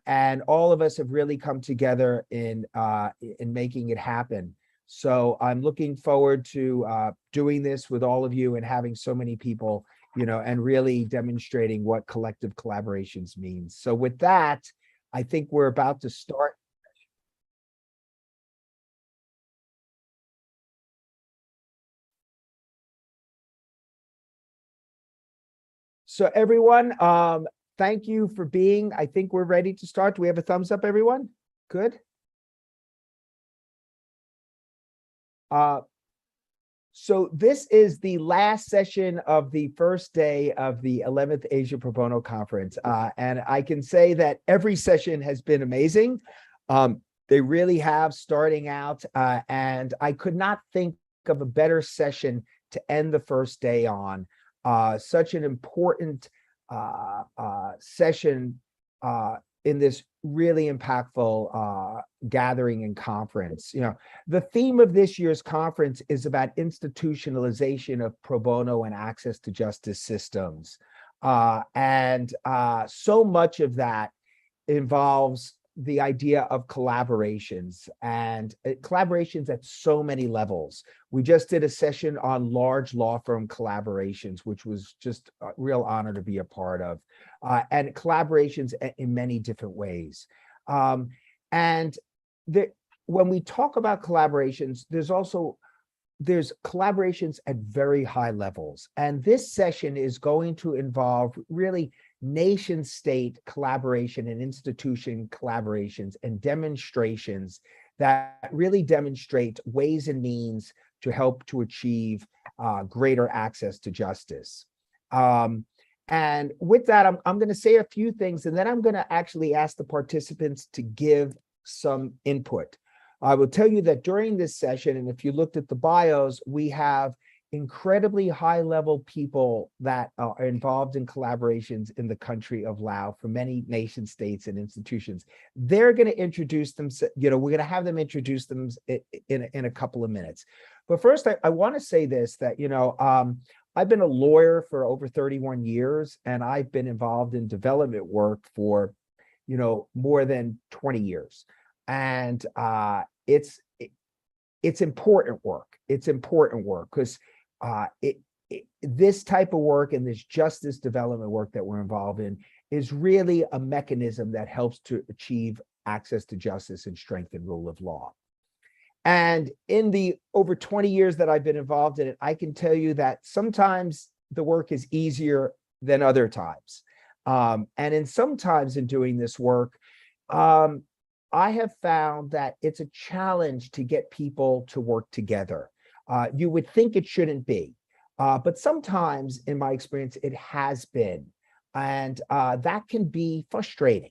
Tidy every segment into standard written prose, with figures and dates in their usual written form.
and all of us have really come together in making it happen. So I'm looking forward to doing this with all of you and having so many people, and really demonstrating what collective collaborations means. So with that, I think we're about to start. So everyone, thank you for being. I think we're ready to start. Do we have a thumbs up, everyone? Good. So this is the last session of the first day of the 11th Asia Pro Bono Conference. And I can say that every session has been amazing. They really have, starting out. And I could not think of a better session to end the first day on. Such an important session in this really impactful gathering and conference. The theme of this year's conference is about institutionalization of pro bono and access to justice systems. And so much of that involves the idea of collaborations, and collaborations at so many levels. We just did a session on large law firm collaborations, which was just a real honor to be a part of, and collaborations in many different ways. And when we talk about collaborations, there's collaborations at very high levels. And this session is going to involve really nation state collaboration and institution collaborations and demonstrations that really demonstrate ways and means to help to achieve greater access to justice. And with that, I'm going to say a few things, and then I'm going to actually ask the participants to give some input. I will tell you that during this session, and if you looked at the bios, we have incredibly high-level people that are involved in collaborations in the country of Laos for many nation states and institutions. They're going to introduce them. We're going to have them introduce them in a couple of minutes. But first, I want to say this, that, I've been a lawyer for over 31 years, and I've been involved in development work for, more than 20 years. And it's important work. It's important work because this type of work and this justice development work that we're involved in is really a mechanism that helps to achieve access to justice and strengthen rule of law. And in the over 20 years that I've been involved in it, I can tell you that sometimes the work is easier than other times. And sometimes in doing this work, I have found that it's a challenge to get people to work together. You would think it shouldn't be, but sometimes, in my experience, it has been. And that can be frustrating.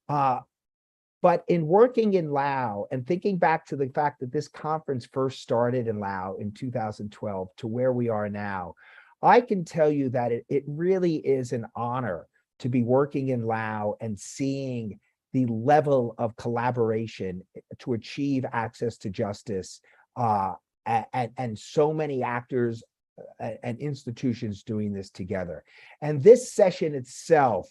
But in working in Laos and thinking back to the fact that this conference first started in Laos in 2012 to where we are now, I can tell you that it really is an honor to be working in Laos and seeing the level of collaboration to achieve access to justice, and so many actors and institutions doing this together. And this session itself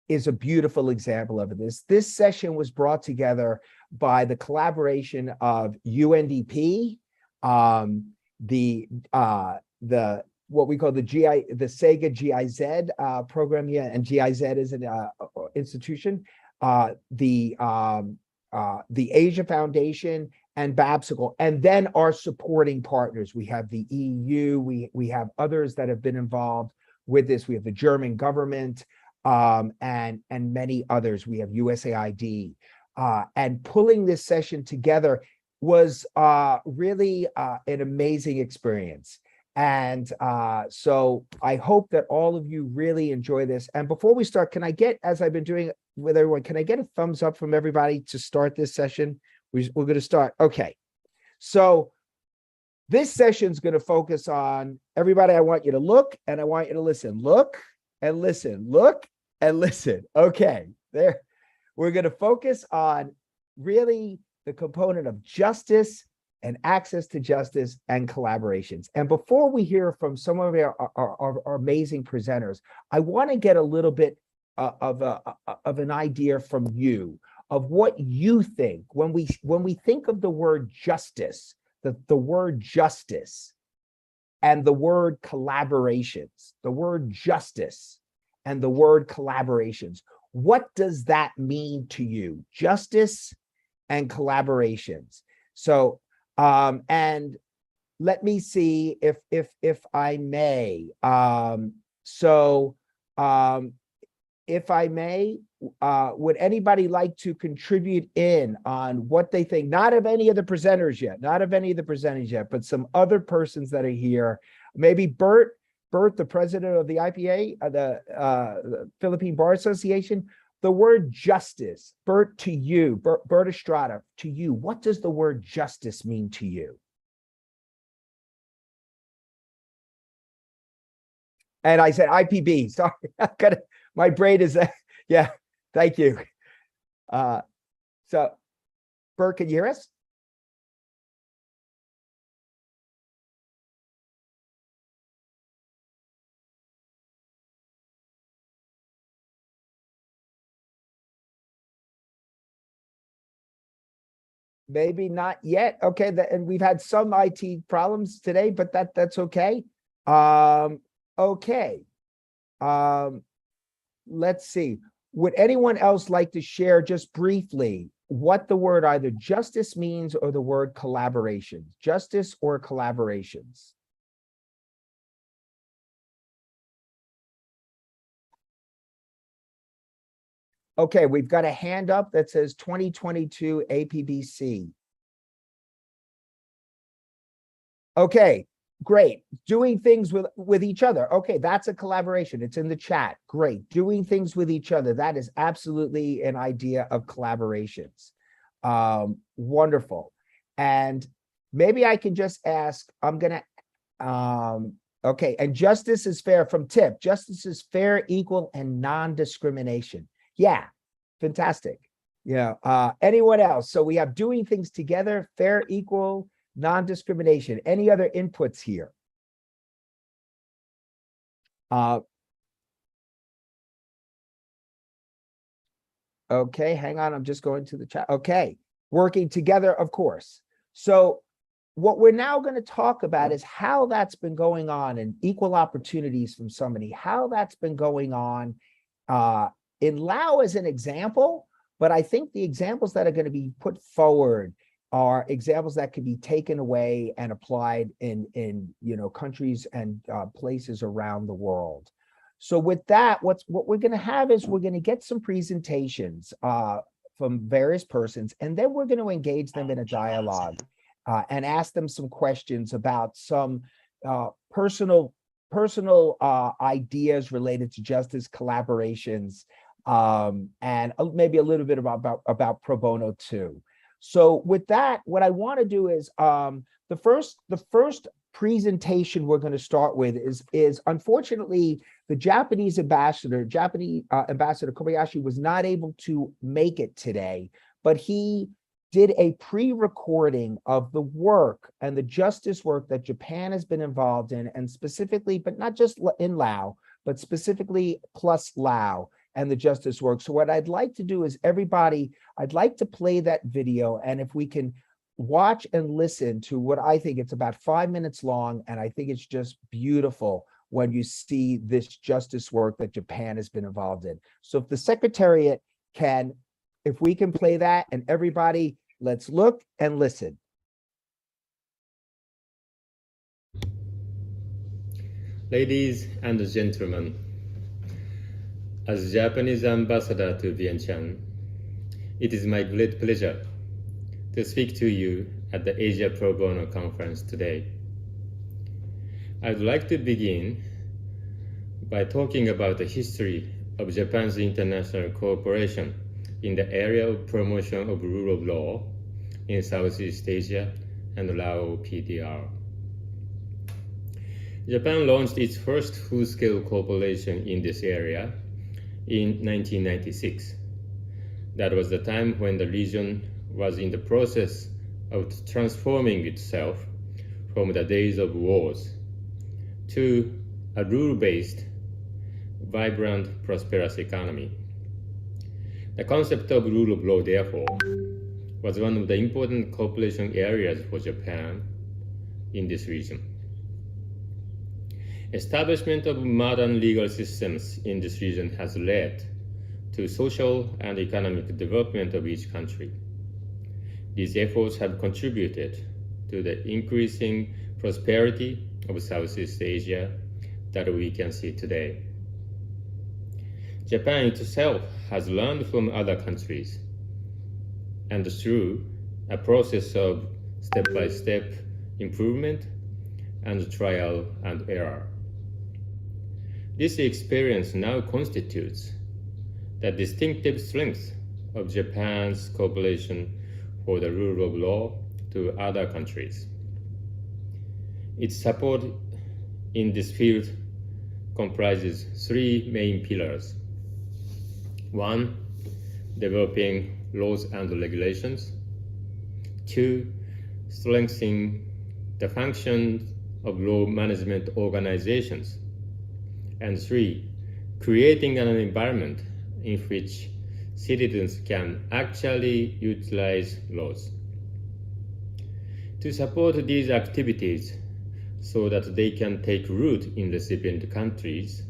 is a beautiful example of this. This session was brought together by the collaboration of UNDP, what we call the SEGA GIZ program here, and GIZ is an institution, the Asia Foundation, and BABSICLE, and then our supporting partners. We have the EU, we have others that have been involved with this. We have the German government, and many others. We have USAID, and pulling this session together was really an amazing experience. And so I hope that all of you really enjoy this. And before we start, can I get, as I've been doing with everyone, can I get a thumbs up from everybody to start this session? We're going to start. Okay. So this session is going to focus on, everybody, I want you to look and I want you to listen. Look and listen. Look and listen. Okay. There. We're going to focus on really the component of justice and access to justice and collaborations. And before we hear from some of our amazing presenters, I want to get a little bit of an idea from you of what you think when we think of the word justice, the word justice and the word collaborations, the word justice and the word collaborations. What does that mean to you? Justice and collaborations. So, and let me see if I may. If I may, would anybody like to contribute in on what they think? Not of any of the presenters yet, but some other persons that are here. Maybe Bert, the president of the IPA, the Philippine Bar Association. The word justice, Bert, to you, Bert Estrada, to you, what does the word justice mean to you? And I said IPB. Sorry, my brain is yeah. Thank you. So, Bert, can you hear us? Maybe not yet. Okay, and we've had some IT problems today, but that's okay. Okay. Let's see. Would anyone else like to share just briefly what the word either justice means or the word collaborations? Justice or collaborations? Okay, we've got a hand up that says 2022 APBC. Okay, great. Doing things with each other. Okay, that's a collaboration. It's in the chat. Great. Doing things with each other. That is absolutely an idea of collaborations. Wonderful. And maybe I can just ask, okay, and justice is fair from Tip. Justice is fair, equal, and non-discrimination. Yeah, fantastic. Yeah. Anyone else? So we have doing things together, fair, equal, non-discrimination. Any other inputs here? Okay, hang on. I'm just going to the chat. Okay, working together, of course. So what we're now going to talk about is how that's been going on in equal opportunities from somebody, how that's been going on in Lao as an example, but I think the examples that are going to be put forward are examples that can be taken away and applied in countries and places around the world. So with that, what we're going to have is we're going to get some presentations from various persons, and then we're going to engage them in a dialogue and ask them some questions about some personal ideas related to justice collaborations, and maybe a little bit about pro bono too. So with that, what I want to do is the first presentation we're going to start with is unfortunately the Japanese ambassador Kobayashi was not able to make it today, but he did a pre-recording of the work and the justice work that Japan has been involved in, and specifically, but not just in Lao, but specifically plus Lao and the justice work. So what I'd like to do is I'd like to play that video, and if we can watch and listen to what I think it's about 5 minutes long, and I think it's just beautiful when you see this justice work that Japan has been involved in. So if the Secretariat can, if we can play that, and everybody, let's look and listen. Ladies and gentlemen, as Japanese ambassador to Vientiane, it is my great pleasure to speak to you at the Asia Pro Bono Conference today. I'd like to begin by talking about the history of Japan's international cooperation in the area of promotion of rule of law in Southeast Asia and Lao PDR. Japan launched its first full-scale cooperation in this area in 1996. That was the time when the region was in the process of transforming itself from the days of wars to a rule-based vibrant, prosperous economy. The concept of rule of law, therefore, was one of the important cooperation areas for Japan in this region. Establishment of modern legal systems in this region has led to social and economic development of each country. These efforts have contributed to the increasing prosperity of Southeast Asia that we can see today. Japan itself has learned from other countries, and through a process of step-by-step improvement and trial and error. This experience now constitutes the distinctive strength of Japan's cooperation for the rule of law to other countries. Its support in this field comprises three main pillars. One, developing laws and regulations. Two, strengthening the functions of law management organizations. And three, creating an environment in which citizens can actually utilize laws. To support these activities so that they can take root in recipient countries,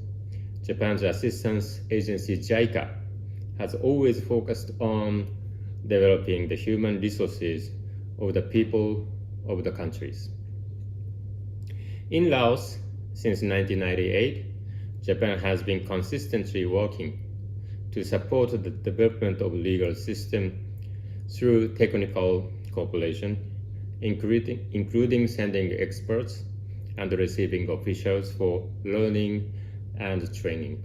Japan's assistance agency JICA has always focused on developing the human resources of the people of the countries. In Laos, since 1998, Japan has been consistently working to support the development of legal system through technical cooperation, including sending experts and receiving officials for learning and training.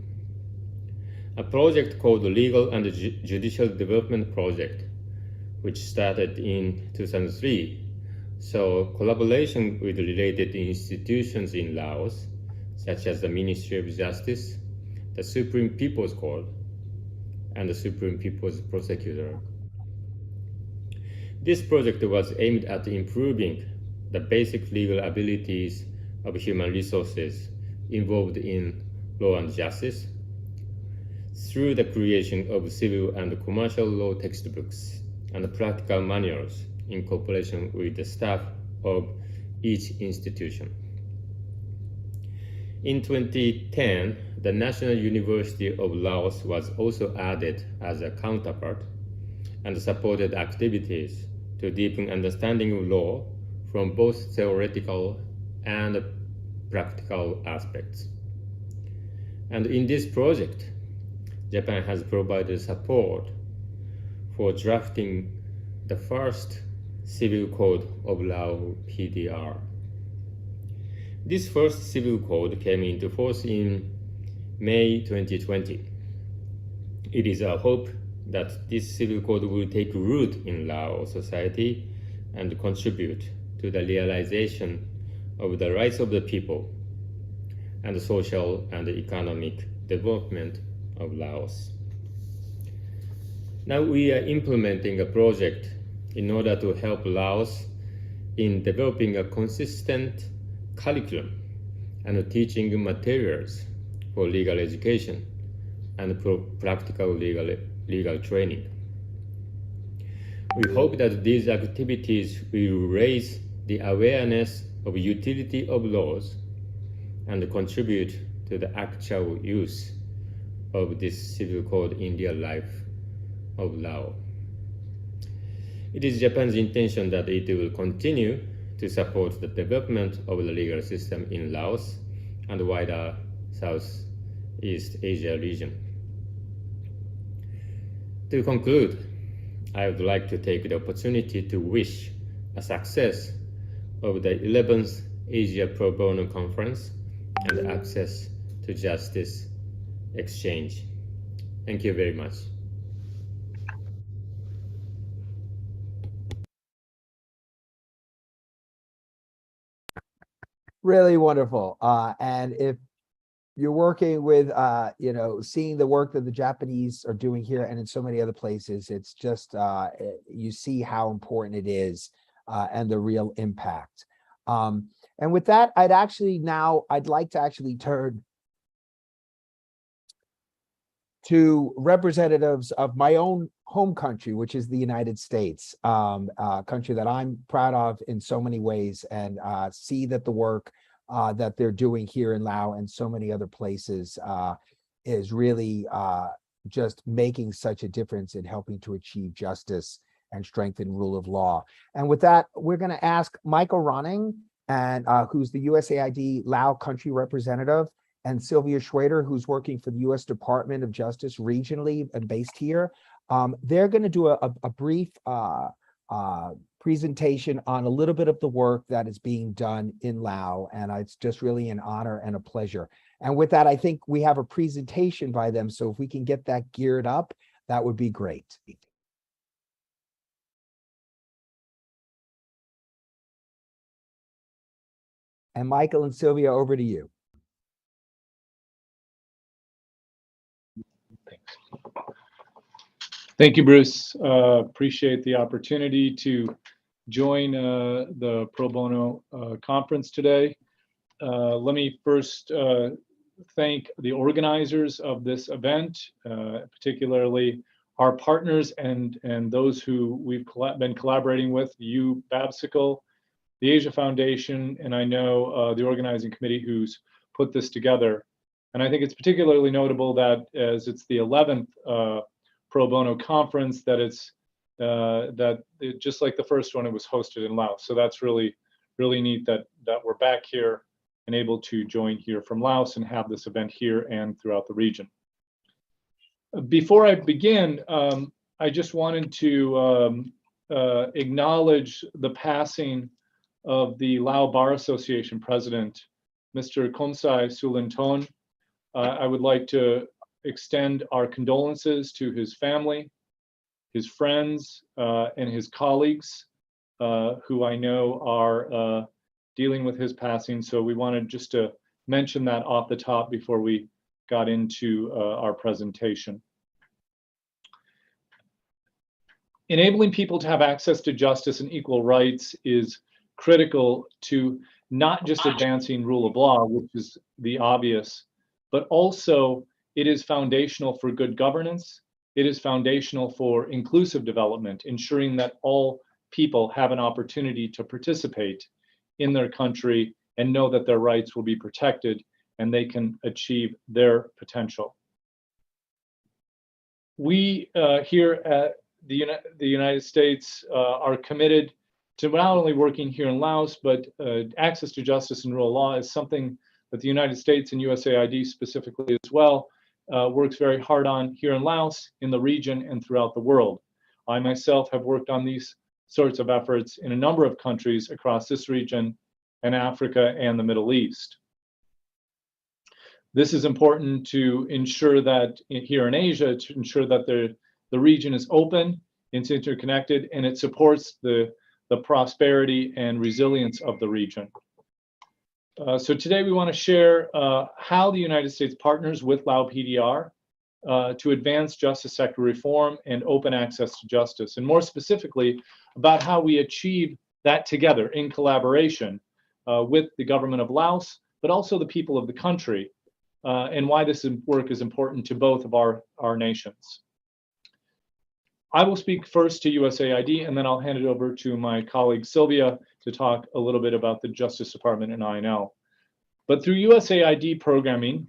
A project called the Legal and Judicial Development Project, which started in 2003, saw collaboration with related institutions in Laos, such as the Ministry of Justice, the Supreme People's Court, and the Supreme People's Prosecutor. This project was aimed at improving the basic legal abilities of human resources involved in law and justice through the creation of civil and commercial law textbooks and practical manuals in cooperation with the staff of each institution. In 2010, the National University of Laos was also added as a counterpart and supported activities to deepen understanding of law from both theoretical and practical aspects. And in this project, Japan has provided support for drafting the first Civil Code of Laos (PDR). This first civil code came into force in May 2020. It is our hope that this civil code will take root in Lao society and contribute to the realization of the rights of the people and the social and economic development of Laos. Now we are implementing a project in order to help Laos in developing a consistent curriculum and teaching materials for legal education and practical legal training. We hope that these activities will raise the awareness of utility of laws and contribute to the actual use of this civil code in real life of Laos. It is Japan's intention that it will continue to support the development of the legal system in Laos and wider Southeast Asia region. To conclude, I would like to take the opportunity to wish a success of the 11th Asia Pro Bono Conference and Access to Justice Exchange. Thank you very much. Really wonderful. And if you're working with, seeing the work that the Japanese are doing here and in so many other places, it's just, you see how important it is and the real impact. And with that, I'd like to actually turn to representatives of my own home country, which is the United States, a country that I'm proud of in so many ways, and see that the work that they're doing here in Laos and so many other places is really just making such a difference in helping to achieve justice and strengthen rule of law. And with that, we're going to ask Michael Ronning, and who's the USAID Lao country representative, and Sylvia Schrader, who's working for the U.S. Department of Justice regionally and based here. They're going to do a brief presentation on a little bit of the work that is being done in Laos, and it's just really an honor and a pleasure. And with that, I think we have a presentation by them, so if we can get that geared up, that would be great. And Michael and Sylvia, over to you. Thanks. Thank you, Bruce. Appreciate the opportunity to join the Pro Bono conference today. Let me first thank the organizers of this event, particularly our partners and those who we've been collaborating with, you, Babsicle, the Asia Foundation, and I know the organizing committee who's put this together. And I think it's particularly notable that as it's the 11th Pro Bono conference, that it's just like the first one, it was hosted in Laos. So that's really neat that we're back here and able to join here from Laos and have this event here and throughout the region. Before I begin, I just wanted to acknowledge the passing of the Lao Bar Association president, Mr. Konsai Sulinton. I would like to extend our condolences to his family, his friends, and his colleagues, who I know are dealing with his passing. So we wanted just to mention that off the top before we got into our presentation. Enabling people to have access to justice and equal rights is critical to not just advancing rule of law, which is the obvious, but also it is foundational for good governance. It is foundational for inclusive development, ensuring that all people have an opportunity to participate in their country and know that their rights will be protected and they can achieve their potential. We here at the United States are committed to not only working here in Laos, but access to justice and rule of law is something that the United States and USAID specifically as well works very hard on here in Laos, in the region, and throughout the world. I myself have worked on these sorts of efforts in a number of countries across this region and Africa and the Middle East. This is important to ensure that here in Asia, to ensure that the region is open, it's interconnected, and it supports the prosperity and resilience of the region. So today we want to share how the United States partners with Lao PDR to advance justice sector reform and open access to justice, and more specifically about how we achieve that together in collaboration with the government of Laos, but also the people of the country, and why this work is important to both of our nations. I will speak first to USAID, and then I'll hand it over to my colleague Sylvia to talk a little bit about the Justice Department and INL. But through USAID programming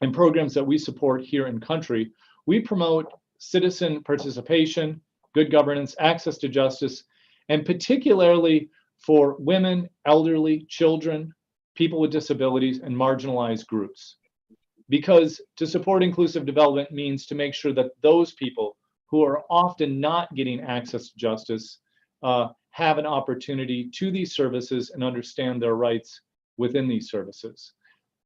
and programs that we support here in country, we promote citizen participation, good governance, access to justice, and particularly for women, elderly, children, people with disabilities, and marginalized groups. Because to support inclusive development means to make sure that those people who are often not getting access to justice have an opportunity to these services and understand their rights within these services.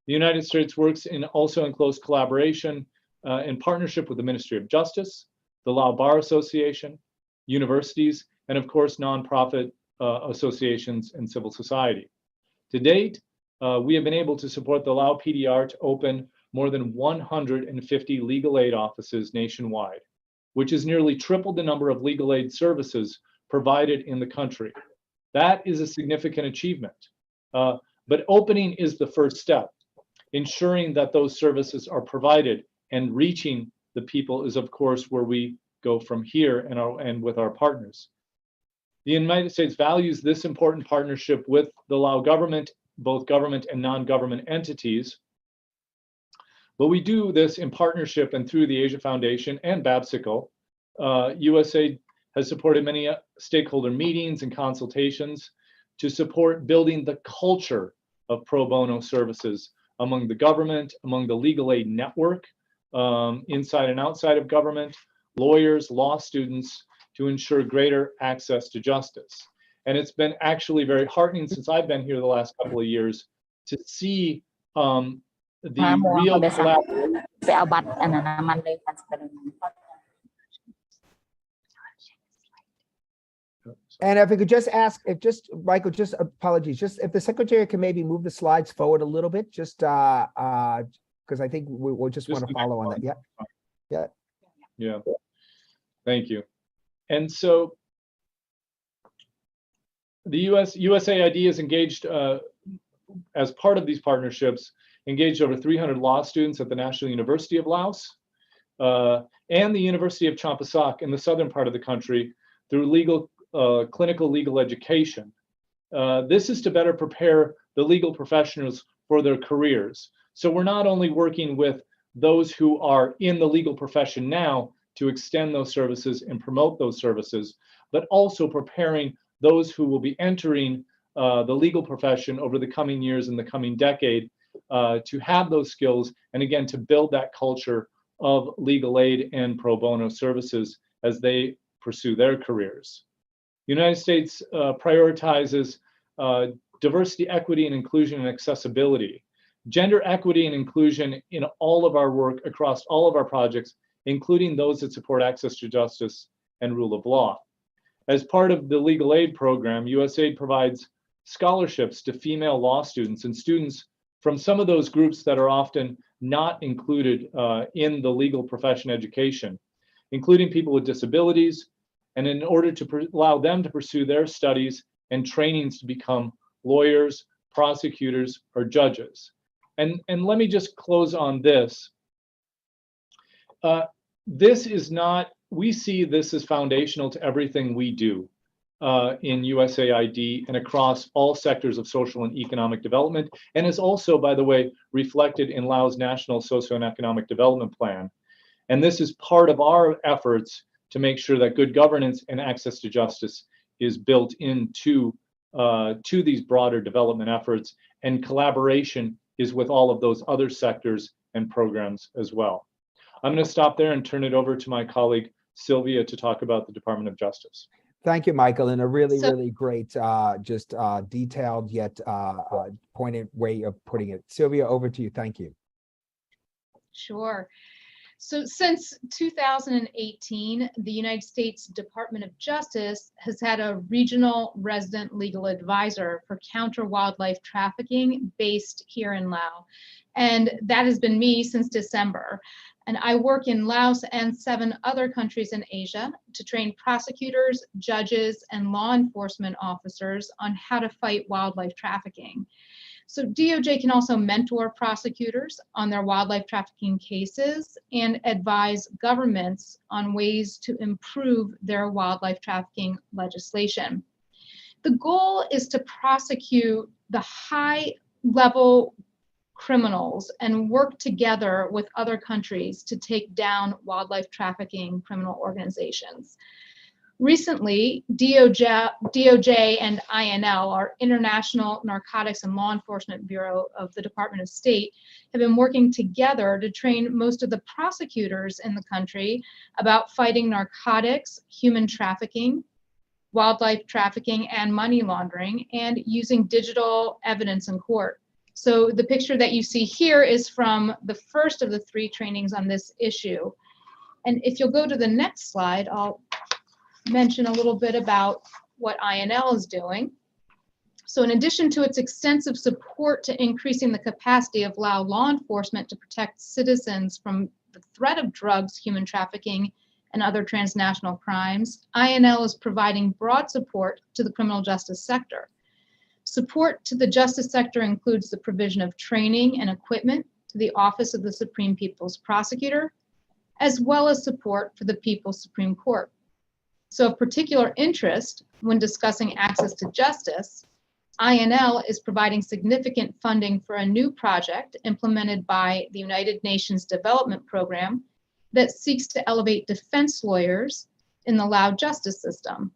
The United States works also in close collaboration in partnership with the Ministry of Justice, the Lao Bar Association, universities, and of course, nonprofit associations and civil society. To date, we have been able to support the Lao PDR to open more than 150 legal aid offices nationwide, which is nearly triple the number of legal aid services provided in the country. That is a significant achievement. But opening is the first step, ensuring that those services are provided and reaching the people is, of course, where we go from here and with our partners. The United States values this important partnership with the Lao government, both government and non-government entities. But we do this in partnership and through the Asia Foundation and BABSICLE. USAID has supported many stakeholder meetings and consultations to support building the culture of pro bono services among the government, among the legal aid network, inside and outside of government, lawyers, law students, to ensure greater access to justice. And it's been actually very heartening since I've been here the last couple of years to see the real collaboration. And if I could just ask, if just, Michael, just apologies, just if the secretary can maybe move the slides forward a little bit, just because I think we'll just want to follow on that. Yeah. Yeah. Yeah. Thank you. And so the USAID is engaged as part of these partnerships, engaged over 300 law students at the National University of Laos and the University of Champasak in the southern part of the country through clinical legal education. This is to better prepare the legal professionals for their careers. So we're not only working with those who are in the legal profession now to extend those services and promote those services, but also preparing those who will be entering the legal profession over the coming years and the coming decade to have those skills, and again, to build that culture of legal aid and pro bono services as they pursue their careers. The United States prioritizes diversity, equity, and inclusion and accessibility. Gender equity and inclusion in all of our work across all of our projects, including those that support access to justice and rule of law. As part of the legal aid program, USAID provides scholarships to female law students and students from some of those groups that are often not included in the legal profession education, including people with disabilities, and in order to allow them to pursue their studies and trainings to become lawyers, prosecutors, or judges. And let me just close on this. This is not, we see this as foundational to everything we do in USAID and across all sectors of social and economic development, and is also, by the way, reflected in Laos' National Socio and Economic Development Plan. And this is part of our efforts to make sure that good governance and access to justice is built into to these broader development efforts, and collaboration is with all of those other sectors and programs as well. I'm going to stop there and turn it over to my colleague Sylvia to talk about the Department of Justice. Thank you, Michael, and a really great, detailed yet pointed way of putting it. Sylvia, over to you. Thank you. Sure. So since 2018, the United States Department of Justice has had a regional resident legal advisor for counter wildlife trafficking based here in Laos. And that has been me since December. And I work in Laos and 7 other countries in Asia to train prosecutors, judges, and law enforcement officers on how to fight wildlife trafficking. So DOJ can also mentor prosecutors on their wildlife trafficking cases and advise governments on ways to improve their wildlife trafficking legislation. The goal is to prosecute the high-level criminals and work together with other countries to take down wildlife trafficking criminal organizations. Recently, DOJ and INL, our International Narcotics and Law Enforcement Bureau of the Department of State, have been working together to train most of the prosecutors in the country about fighting narcotics, human trafficking, wildlife trafficking, and money laundering, and using digital evidence in court. So the picture that you see here is from the first of the 3 trainings on this issue. And if you'll go to the next slide, I'll mention a little bit about what INL is doing. So in addition to its extensive support to increasing the capacity of Lao law enforcement to protect citizens from the threat of drugs, human trafficking, and other transnational crimes, INL is providing broad support to the criminal justice sector. Support to the justice sector includes the provision of training and equipment to the Office of the Supreme People's Prosecutor, as well as support for the People's Supreme Court. So of particular interest when discussing access to justice, INL is providing significant funding for a new project implemented by the United Nations Development Program that seeks to elevate defense lawyers in the Lao justice system.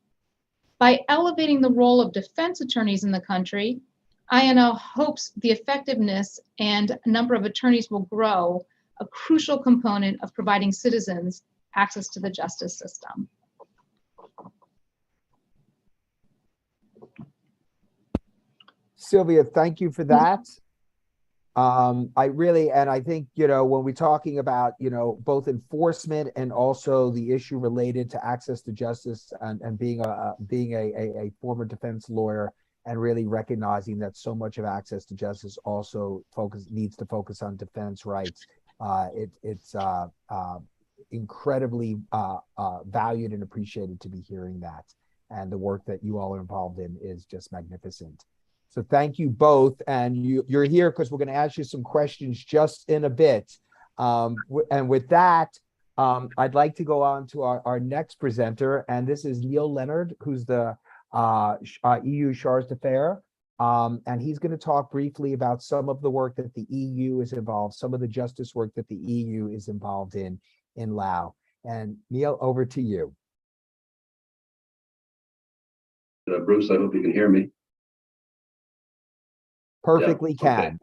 By elevating the role of defense attorneys in the country, INL hopes the effectiveness and number of attorneys will grow, a crucial component of providing citizens access to the justice system. Sylvia, thank you for that. I think, when we're talking about, both enforcement and also the issue related to access to justice and being a former defense lawyer, and really recognizing that so much of access to justice also needs to focus on defense rights. It's incredibly valued and appreciated to be hearing that. And the work that you all are involved in is just magnificent. So thank you both. And you're here because we're going to ask you some questions just in a bit. And with that, I'd like to go on to our next presenter. And this is Neil Leonard, who's the EU Charge d'Affaires. And he's going to talk briefly about some of the work that the EU is involved, some of the justice work that the EU is involved in Laos. And Neil, over to you. Bruce, I hope you can hear me. Perfectly yeah, okay. Can.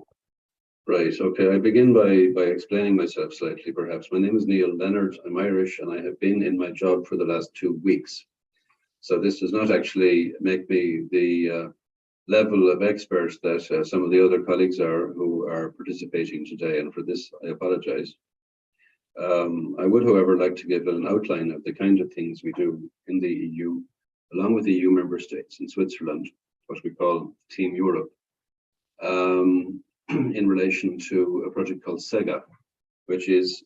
Right, okay. I begin by explaining myself slightly, perhaps. My name is Neil Leonard. I'm Irish, and I have been in my job for the last 2 weeks. So this does not actually make me the level of expert that some of the other colleagues are who are participating today, and for this I apologize. I would, however, like to give an outline of the kind of things we do in the EU, along with the EU member states in Switzerland, what we call Team Europe, in relation to a project called SEGA, which is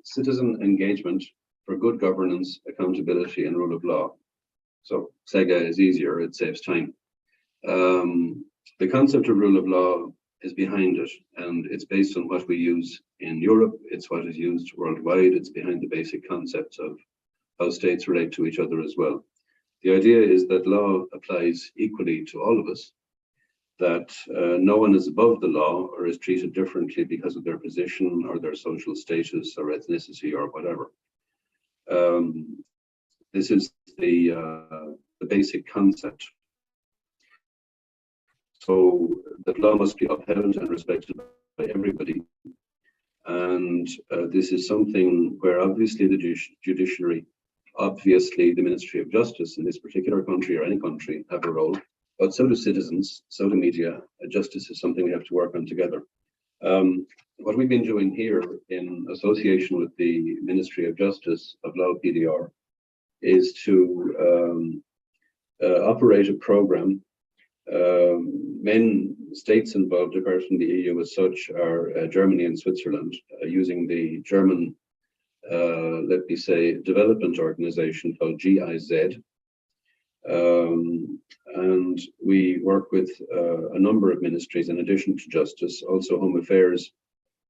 Citizen Engagement for Good Governance, Accountability and Rule of Law. So SEGA is easier, it saves time. The concept of rule of law is behind it, and it's based on what we use in Europe. It's what is used worldwide. It's behind the basic concepts of how states relate to each other as well. The idea is that law applies equally to all of us, that no one is above the law or is treated differently because of their position or their social status or ethnicity or whatever. This is the basic concept. So that law must be upheld and respected by everybody. And this is something where obviously the judiciary, obviously the Ministry of Justice in this particular country or any country have a role, but so do citizens, so do media. Justice is something we have to work on together. What we've been doing here in association with the Ministry of Justice of Lao PDR is to operate a program. Main states involved, apart from the EU as such, are Germany and Switzerland, using the German, let me say, development organization called GIZ. And we work with a number of ministries in addition to justice, also Home Affairs,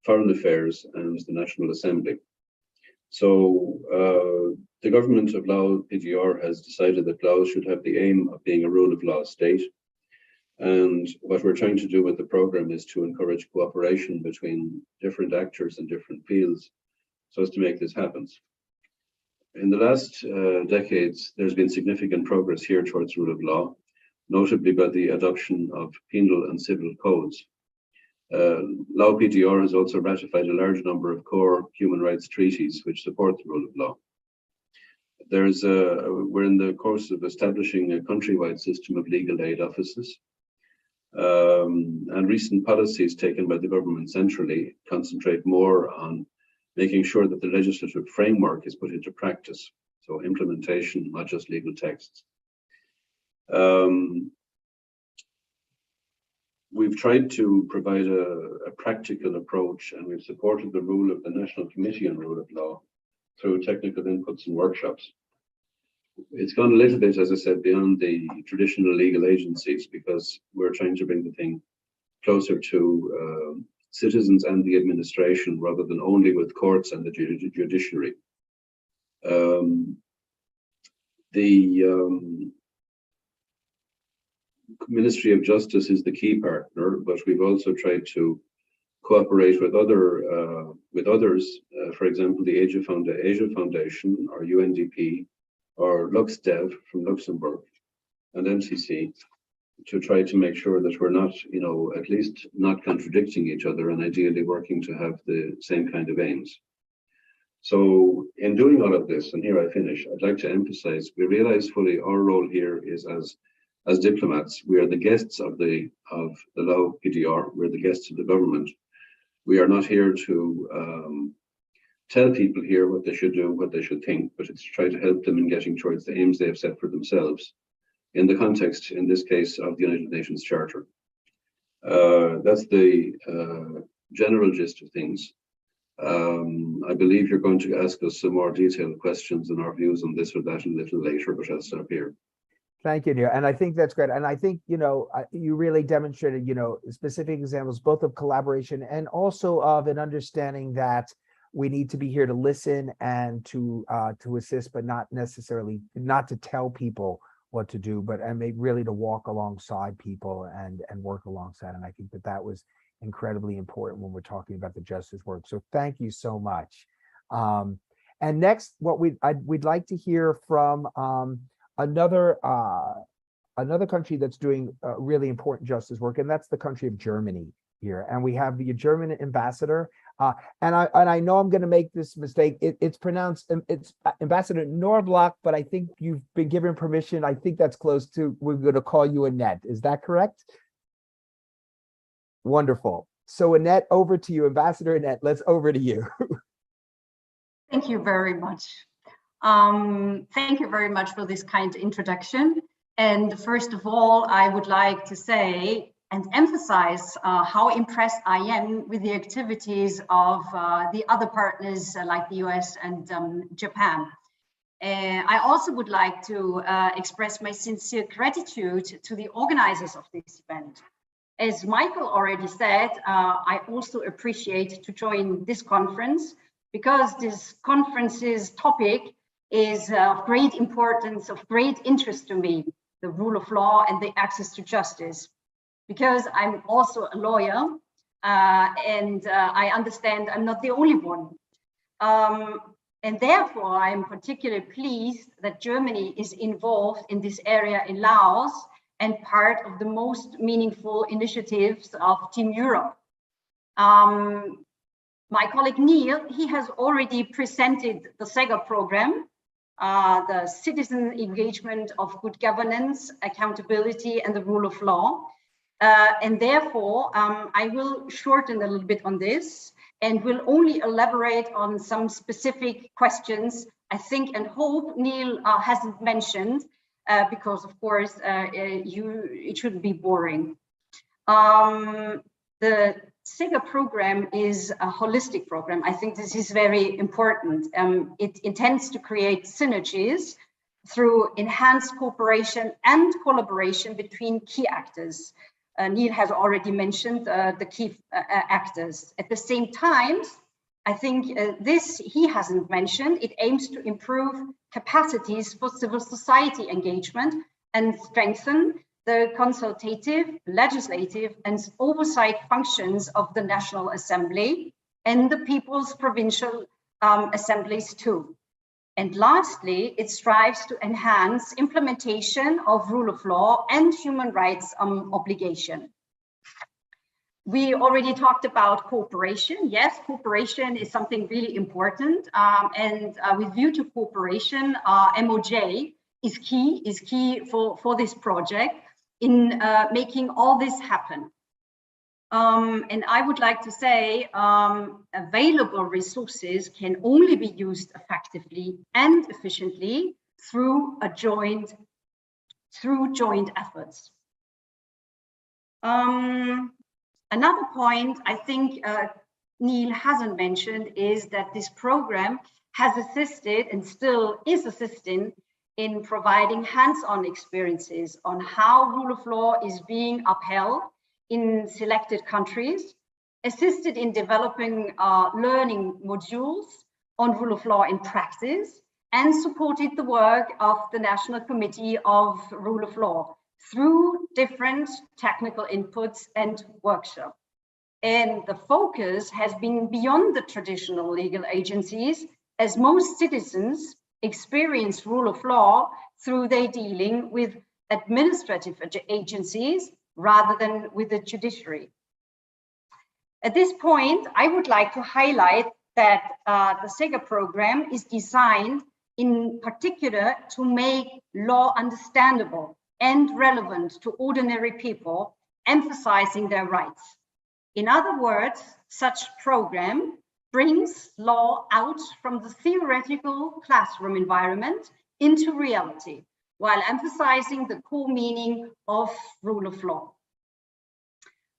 Foreign Affairs, and the National Assembly. So the government of Lao PDR has decided that Laos should have the aim of being a rule of law state. And what we're trying to do with the program is to encourage cooperation between different actors in different fields so as to make this happen. In the last decades, there's been significant progress here towards rule of law, notably by the adoption of penal and civil codes. Lao PDR has also ratified a large number of core human rights treaties which support the rule of law. We're in the course of establishing a countrywide system of legal aid offices. And recent policies taken by the government centrally concentrate more on making sure that the legislative framework is put into practice. So implementation, not just legal texts. We've tried to provide a practical approach, and we've supported the role of the National Committee on Rule of Law through technical inputs and workshops. It's gone a little bit, as I said, beyond the traditional legal agencies because we're trying to bring the thing closer to citizens and the administration rather than only with courts and the judiciary. The Ministry of Justice is the key partner, but we've also tried to cooperate with others. For example, the Asia Foundation, or UNDP, or LuxDev from Luxembourg, and MCC, to try to make sure that we're not, at least not contradicting each other, and ideally working to have the same kind of aims. So in doing all of this, and here I finish, I'd like to emphasize, we realize fully our role here is as diplomats. We are the guests of the Lao PDR, we're the guests of the government. We are not here to tell people here what they should do, what they should think, but it's to try to help them in getting towards the aims they have set for themselves in the context, in this case, of the United Nations Charter. That's the general gist of things. I believe you're going to ask us some more detailed questions and our views on this or that a little later, but I'll stop here. Thank you, Neil. And I think that's great. And I think, you really demonstrated, specific examples, both of collaboration and also of an understanding that we need to be here to listen and to assist, but not necessarily, not to tell people what to do, but really to walk alongside people and work alongside. And I think that was incredibly important when we're talking about the justice work. So thank you so much. And next, what we'd like to hear from another country that's doing really important justice work, and that's the country of Germany here. And we have the German ambassador, and I know I'm going to make this mistake. It's pronounced, it's Ambassador Norblock, but I think you've been given permission. I think that's close to, we're going to call you Annette. Is that correct? Wonderful. So Annette, over to you. Ambassador Annette, over to you. Thank you very much. Thank you very much for this kind introduction. And first of all, I would like to say and emphasize how impressed I am with the activities of the other partners like the US and Japan. I also would like to express my sincere gratitude to the organizers of this event. As Michael already said, I also appreciate to join this conference because this conference's topic is of great importance, of great interest to me, the rule of law and the access to justice. Because I'm also a lawyer and I understand I'm not the only one. And therefore, I'm particularly pleased that Germany is involved in this area in Laos and part of the most meaningful initiatives of Team Europe. My colleague Neil, he has already presented the SEGA program, the citizen engagement of good governance, accountability, and the rule of law. And therefore, I will shorten a little bit on this and will only elaborate on some specific questions I think and hope Neil hasn't mentioned, because of course, it shouldn't be boring. The SEGA program is a holistic program. I think this is very important. It intends to create synergies through enhanced cooperation and collaboration between key actors. Neil has already mentioned the key actors. At the same time, I think this he hasn't mentioned, it aims to improve capacities for civil society engagement and strengthen the consultative, legislative, and oversight functions of the National Assembly and the People's Provincial Assemblies too. And lastly, it strives to enhance implementation of rule of law and human rights obligation. We already talked about cooperation. Yes, cooperation is something really important. And with view to cooperation, MOJ is key for this project in making all this happen. And I would like to say available resources can only be used effectively and efficiently through joint efforts. Another point I think Neil hasn't mentioned is that this program has assisted and still is assisting in providing hands-on experiences on how rule of law is being upheld in selected countries, assisted in developing learning modules on rule of law in practice, and supported the work of the National Committee of Rule of Law through different technical inputs and workshops. And the focus has been beyond the traditional legal agencies, as most citizens experience rule of law through their dealing with administrative agencies rather than with the judiciary. At this point, I would like to highlight that the SEGA program is designed in particular to make law understandable and relevant to ordinary people, emphasizing their rights. In other words, such program brings law out from the theoretical classroom environment into reality, while emphasizing the core meaning of rule of law.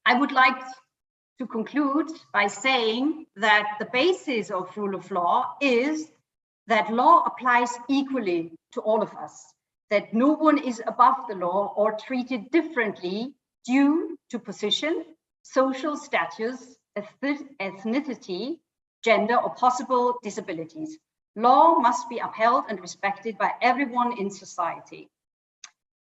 I would like to conclude by saying that the basis of rule of law is that law applies equally to all of us, that no one is above the law or treated differently due to position, social status, ethnicity, gender, or possible disabilities. Law must be upheld and respected by everyone in society.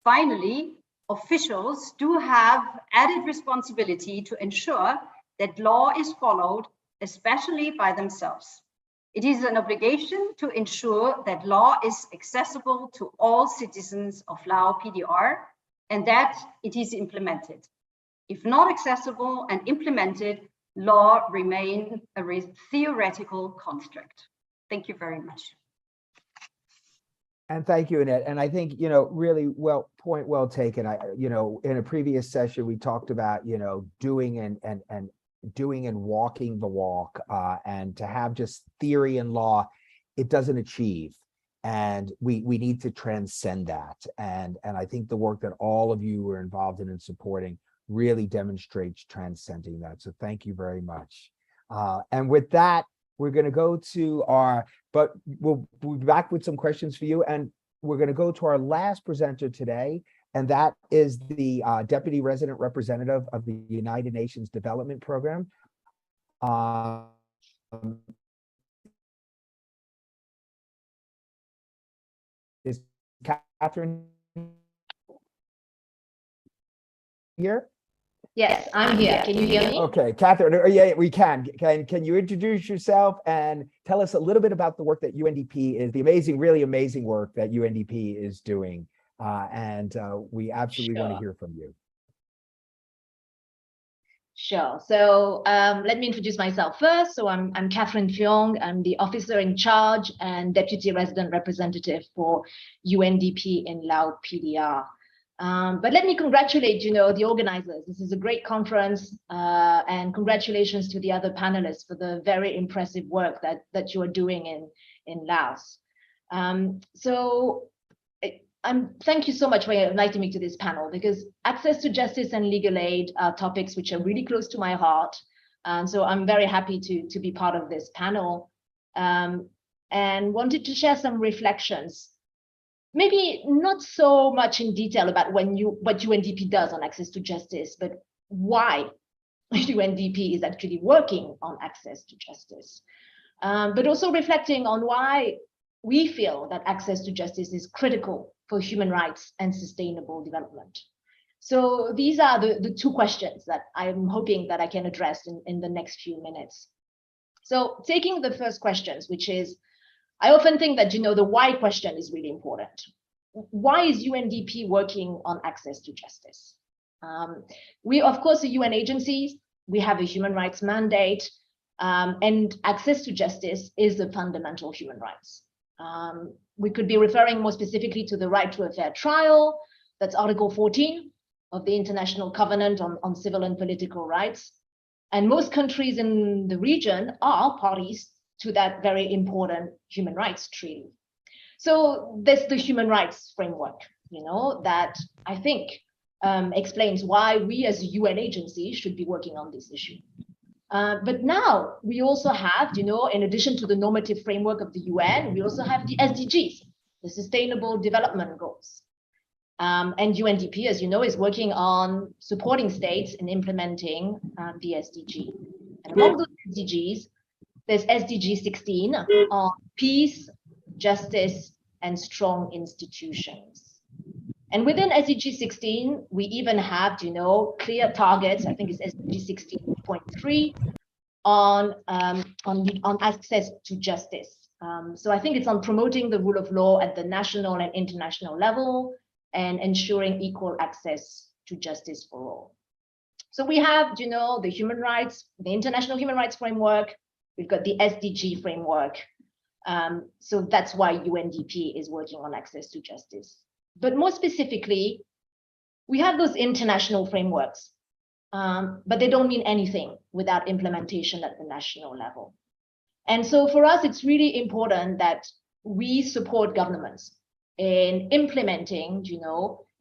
Finally, officials do have added responsibility to ensure that law is followed, especially by themselves. It is an obligation to ensure that law is accessible to all citizens of Lao PDR and that it is implemented. If not accessible and implemented, law remains a theoretical construct. Thank you very much. And thank you, Annette. And I think, really point well taken. In a previous session, we talked about, doing and walking the walk, and to have just theory and law, it doesn't achieve. And we need to transcend that. And I think the work that all of you were involved in and supporting really demonstrates transcending that. So thank you very much. And with that, we're going to go to but we'll be back with some questions for you. And we're going to go to our last presenter today, and that is the Deputy Resident Representative of the United Nations Development Program. Is Catherine here? Yes, I'm here. Can you hear me? Okay, Catherine, yeah, we can. Can you introduce yourself and tell us a little bit about the work that UNDP is, the really amazing work that UNDP is doing? And we absolutely want to hear from you. Sure. So let me introduce myself first. So I'm Catherine Fyong. I'm the officer in charge and deputy resident representative for UNDP in Lao PDR. But let me congratulate, the organizers. This is a great conference, and congratulations to the other panelists for the very impressive work that you are doing in Laos. Thank you so much for inviting me to this panel, because access to justice and legal aid are topics which are really close to my heart. And so I'm very happy to be part of this panel, and wanted to share some reflections. Maybe not so much in detail about what UNDP does on access to justice, but why UNDP is actually working on access to justice. But also reflecting on why we feel that access to justice is critical for human rights and sustainable development. So these are the two questions that I'm hoping that I can address in the next few minutes. So taking the first questions, which is, I often think that, the why question is really important. Why is UNDP working on access to justice? We, of course, are UN agencies. We have a human rights mandate, and access to justice is a fundamental human rights. We could be referring more specifically to the right to a fair trial. That's Article 14 of the International Covenant on Civil and Political Rights. And most countries in the region are parties to that very important human rights treaty. So there's the human rights framework, that I think explains why we as a UN agency should be working on this issue. But now we also have, in addition to the normative framework of the UN, we also have the SDGs, the Sustainable Development Goals. And UNDP, as you know, is working on supporting states in implementing the SDG. And among those SDGs, there's SDG 16 on peace, justice, and strong institutions. And within SDG 16, we even have, clear targets. I think it's SDG 16.3 on access to justice. So I think it's on promoting the rule of law at the national and international level and ensuring equal access to justice for all. So we have, the human rights, the international human rights framework. We've got the SDG framework. So that's why UNDP is working on access to justice. But more specifically, we have those international frameworks, but they don't mean anything without implementation at the national level. And so for us, it's really important that we support governments in implementing,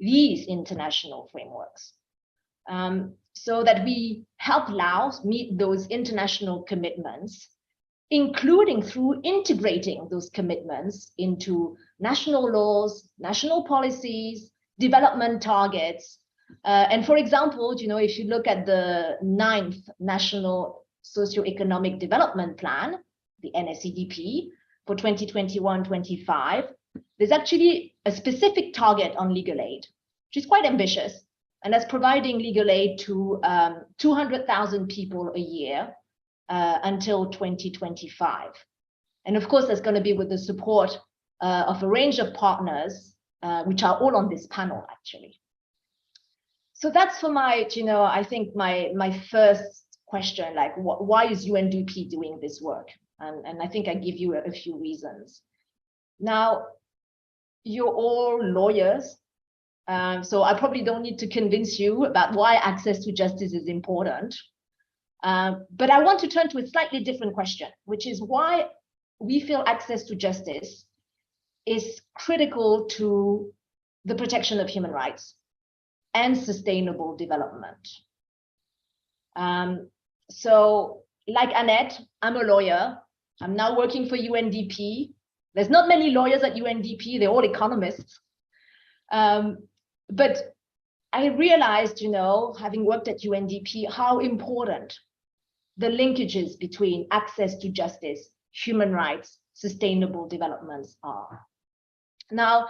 these international frameworks, so that we help Laos meet those international commitments, including through integrating those commitments into national laws, national policies, development targets. And for example, if you look at the 9th National Socioeconomic Development Plan, the NSEDP, for 2021-25, there's actually a specific target on legal aid, which is quite ambitious, and that's providing legal aid to 200,000 people a year until 2025. And of course, that's going to be with the support of a range of partners, which are all on this panel, actually. So that's for my, I think my first question, like, why is UNDP doing this work? And I think I give you a few reasons. Now, you're all lawyers, so I probably don't need to convince you about why access to justice is important. But I want to turn to a slightly different question, which is why we feel access to justice is critical to the protection of human rights and sustainable development. So like Annette, I'm a lawyer. I'm now working for UNDP. There's not many lawyers at UNDP, they're all economists. But I realized, having worked at UNDP, how important the linkages between access to justice, human rights, sustainable developments are. Now,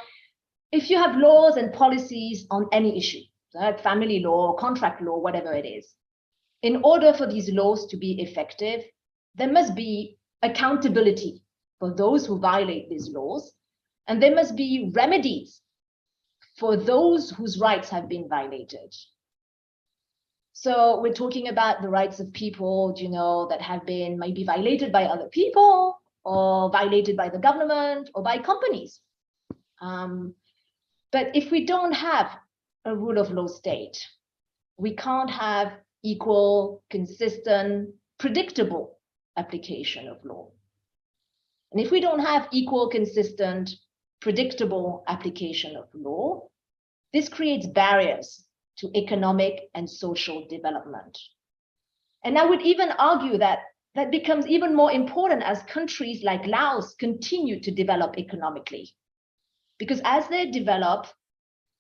if you have laws and policies on any issue, like family law, contract law, whatever it is, in order for these laws to be effective, there must be accountability for those who violate these laws, and there must be remedies for those whose rights have been violated. So we're talking about the rights of people, that have been maybe violated by other people or violated by the government or by companies. But if we don't have a rule of law state, we can't have equal, consistent, predictable application of law. And if we don't have equal, consistent, predictable application of law, this creates barriers to economic and social development. And I would even argue that that becomes even more important as countries like Laos continue to develop economically. Because as they develop,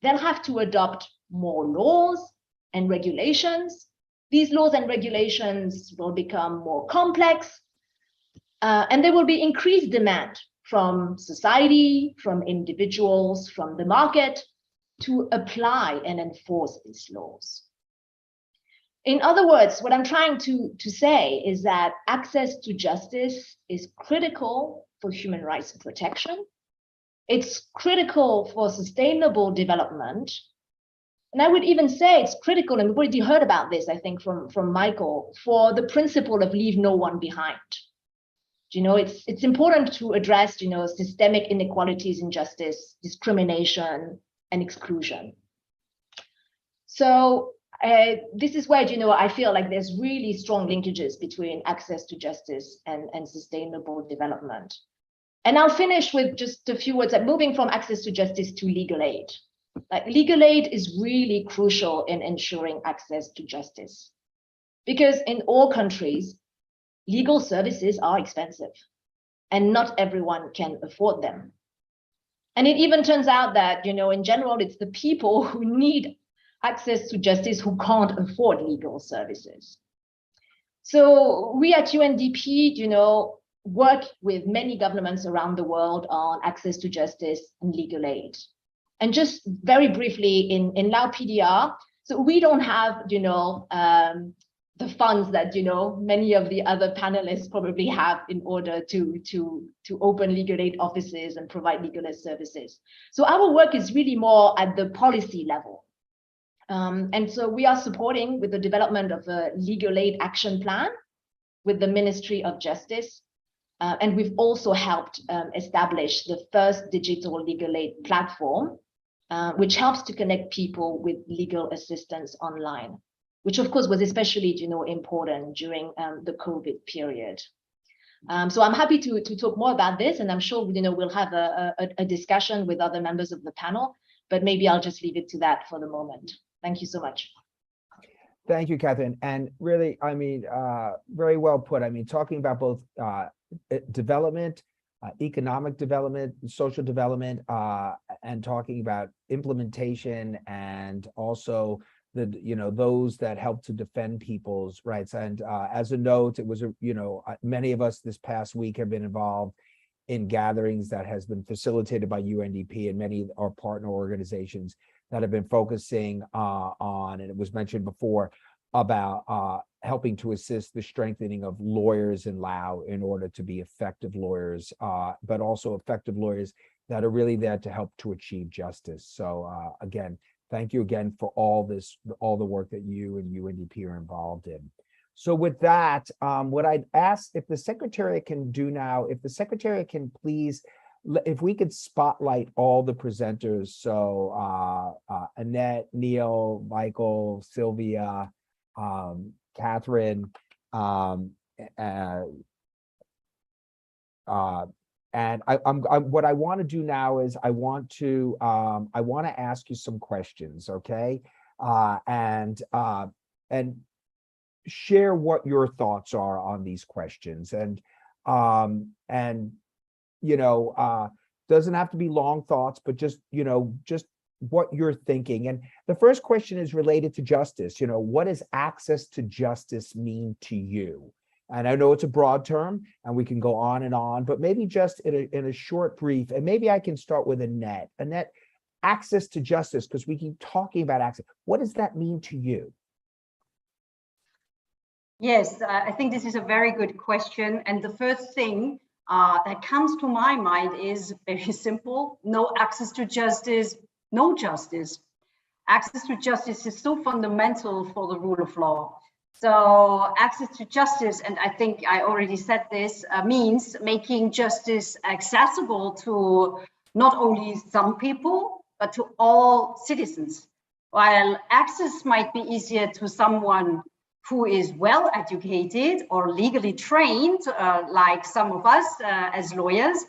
they'll have to adopt more laws and regulations. These laws and regulations will become more complex, and there will be increased demand from society, from individuals, from the market to apply and enforce these laws. In other words, what I'm trying to say is that access to justice is critical for human rights protection. It's critical for sustainable development. And I would even say it's critical, and we've already heard about this, I think, from Michael, for the principle of leave no one behind. It's important to address, systemic inequalities in justice, discrimination, and exclusion. So this is where, I feel like there's really strong linkages between access to justice and sustainable development. And I'll finish with just a few words, like moving from access to justice to legal aid. Like, legal aid is really crucial in ensuring access to justice, because in all countries, legal services are expensive and not everyone can afford them. And it even turns out that, in general, it's the people who need access to justice who can't afford legal services. So we at UNDP, work with many governments around the world on access to justice and legal aid. And just very briefly in Lao PDR, so we don't have, the funds that, many of the other panelists probably have in order to open legal aid offices and provide legal aid services. So our work is really more at the policy level. And so we are supporting with the development of a legal aid action plan with the Ministry of Justice. And we've also helped establish the first digital legal aid platform, which helps to connect people with legal assistance online, which of course was especially, important during the COVID period. So I'm happy to talk more about this, and I'm sure, we'll have a discussion with other members of the panel, but maybe I'll just leave it to that for the moment. Thank you so much. Thank you, Catherine. And really, I mean, very well put. I mean, talking about both development, economic development, social development, and talking about implementation, and also those that help to defend people's rights. And as a note, it was many of us this past week have been involved in gatherings that has been facilitated by UNDP and many of our partner organizations that have been focusing on, and it was mentioned before, about helping to assist the strengthening of lawyers in Lao in order to be effective lawyers, but also effective lawyers that are really there to help to achieve justice. So again, thank you again for all the work that you and UNDP are involved in. So with that, what I'd ask, if the Secretariat can do now, if the Secretariat can please, if we could spotlight all the presenters. So Annette, Neil, Michael, Sylvia, Catherine, and what I want to do now is I want to ask you some questions, okay? And share what your thoughts are on these questions, and doesn't have to be long thoughts, but just what you're thinking. And the first question is related to justice. What does access to justice mean to you? And I know it's a broad term and we can go on, but maybe just in a short brief, and maybe I can start with Annette. Annette, access to justice, because we keep talking about access. What does that mean to you? Yes, I think this is a very good question. And the first thing that comes to my mind is very simple: no access to justice, no justice. Access to justice is so fundamental for the rule of law. So access to justice, and I think I already said this, means making justice accessible to not only some people, but to all citizens. While access might be easier to someone who is well educated or legally trained, like some of us as lawyers,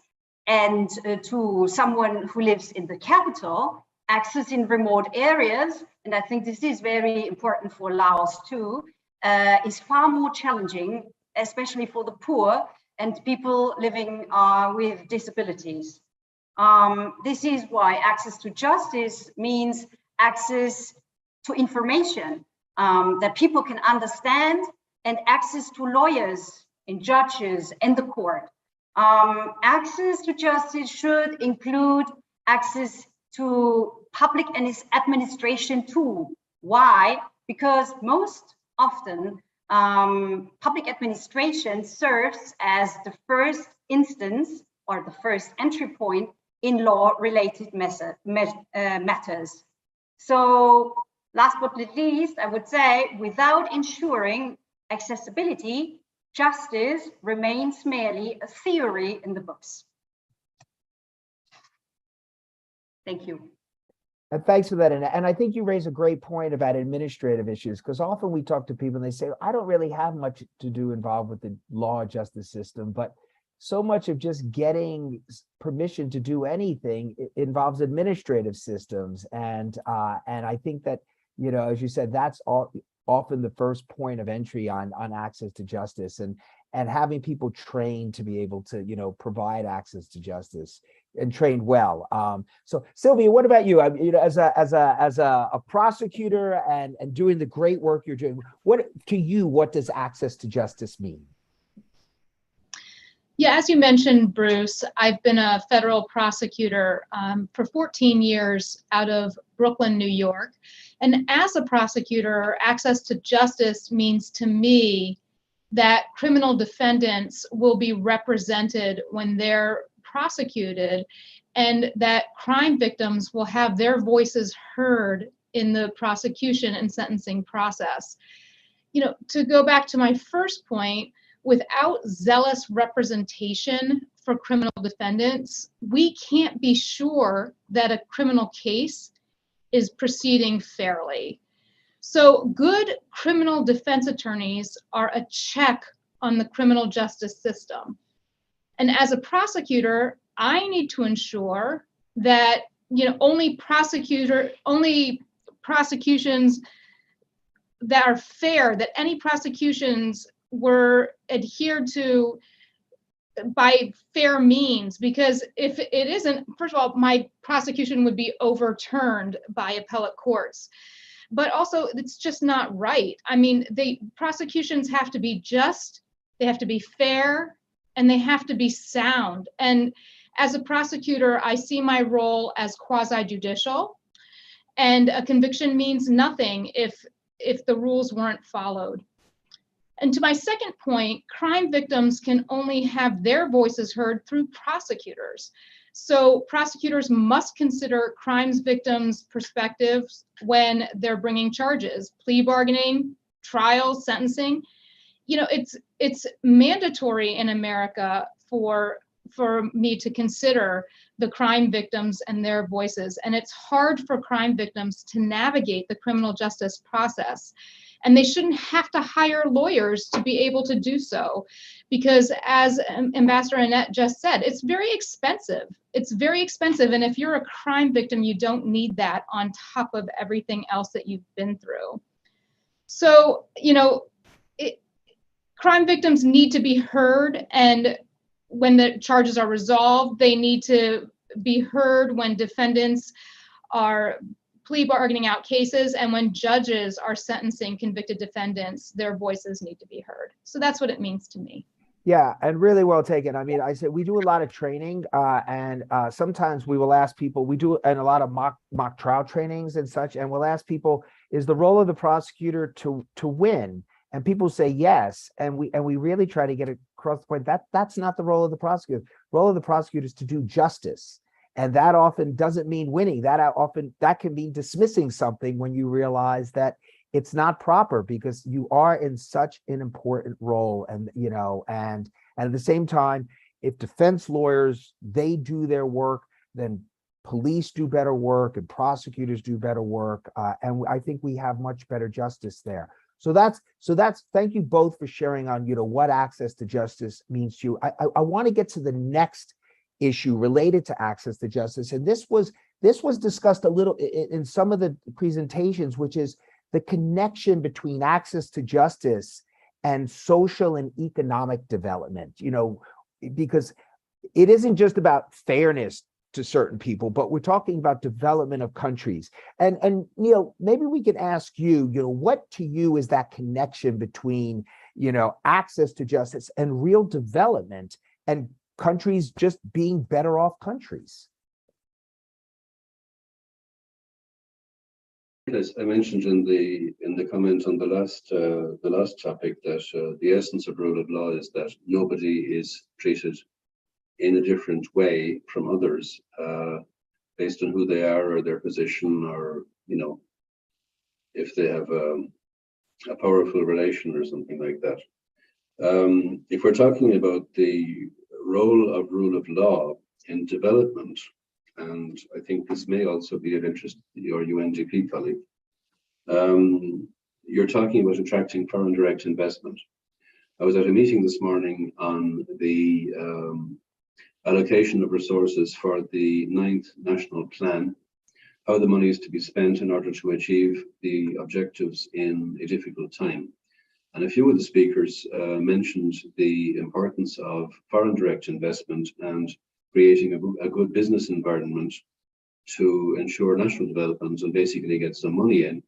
and to someone who lives in the capital, access in remote areas, and I think this is very important for Laos too, is far more challenging, especially for the poor and people living with disabilities. This is why access to justice means access to information that people can understand, and access to lawyers and judges and the court. Access to justice should include access to public administration too. Why? Because most often public administration serves as the first instance or the first entry point in law-related matters. So last but not least, I would say, without ensuring accessibility, justice remains merely a theory in the books. Thank you. And thanks for that. And I think you raise a great point about administrative issues, because often we talk to people and they say, I don't really have much to do involved with the law justice system, but so much of just getting permission to do anything involves administrative systems. And I think that, as you said, that's often the first point of entry on access to justice, and having people trained to be able to, provide access to justice trained well. So Sylvia, what about you? As a prosecutor and doing the great work you're doing, what does access to justice mean? Yeah, as you mentioned, Bruce, I've been a federal prosecutor for 14 years out of Brooklyn, New York. And as a prosecutor, access to justice means to me that criminal defendants will be represented when they're prosecuted, and that crime victims will have their voices heard in the prosecution and sentencing process. To go back to my first point, without zealous representation for criminal defendants, we can't be sure that a criminal case is proceeding fairly. So good criminal defense attorneys are a check on the criminal justice system. And as a prosecutor, I need to ensure that only prosecutions that are fair, that any prosecutions were adhered to by fair means, because if it isn't, first of all, my prosecution would be overturned by appellate courts. But also, it's just not right. I mean, prosecutions have to be just, they have to be fair, and they have to be sound. And as a prosecutor, I see my role as quasi-judicial, and a conviction means nothing if the rules weren't followed. And to my second point, crime victims can only have their voices heard through prosecutors. So prosecutors must consider crimes victims' perspectives when they're bringing charges, plea bargaining, trials, sentencing. It's mandatory in America for me to consider the crime victims and their voices. And it's hard for crime victims to navigate the criminal justice process. And they shouldn't have to hire lawyers to be able to do so, because as Ambassador Annette just said, it's very expensive. It's very expensive. And if you're a crime victim, you don't need that on top of everything else that you've been through. So, crime victims need to be heard. And when the charges are resolved, they need to be heard when defendants are plea bargaining out cases, and when judges are sentencing convicted defendants, their voices need to be heard. So that's what it means to me. Yeah, and really well taken. I mean, I said we do a lot of training, and sometimes we will ask people. We do and a lot of mock trial trainings and such, and we'll ask people: is the role of the prosecutor to win? And people say yes, and we really try to get across the point that that's not the role of the prosecutor. The role of the prosecutor is to do justice. And that often doesn't mean winning. That can mean dismissing something when you realize that it's not proper, because you are in such an important role. And and at the same time, if defense lawyers, they do their work, then police do better work and prosecutors do better work. And I think we have much better justice there. So that's thank you both for sharing on what access to justice means to you. I want to get to the next issue related to access to justice, and this was discussed a little in some of the presentations, which is the connection between access to justice and social and economic development. Because it isn't just about fairness to certain people, but we're talking about development of countries. And Neil, maybe we could ask you, what to you is that connection between access to justice and real development, and countries just being better off countries? As I mentioned in the comment on the last topic, that the essence of rule of law is that nobody is treated in a different way from others based on who they are or their position, or if they have a powerful relation or something like that. If we're talking about the role of rule of law in development, and I think this may also be of interest to your UNDP colleague, you're talking about attracting foreign direct investment. I was at a meeting this morning on the allocation of resources for the 9th National Plan, how the money is to be spent in order to achieve the objectives in a difficult time. And a few of the speakers mentioned the importance of foreign direct investment and creating a good business environment to ensure national development and basically get some money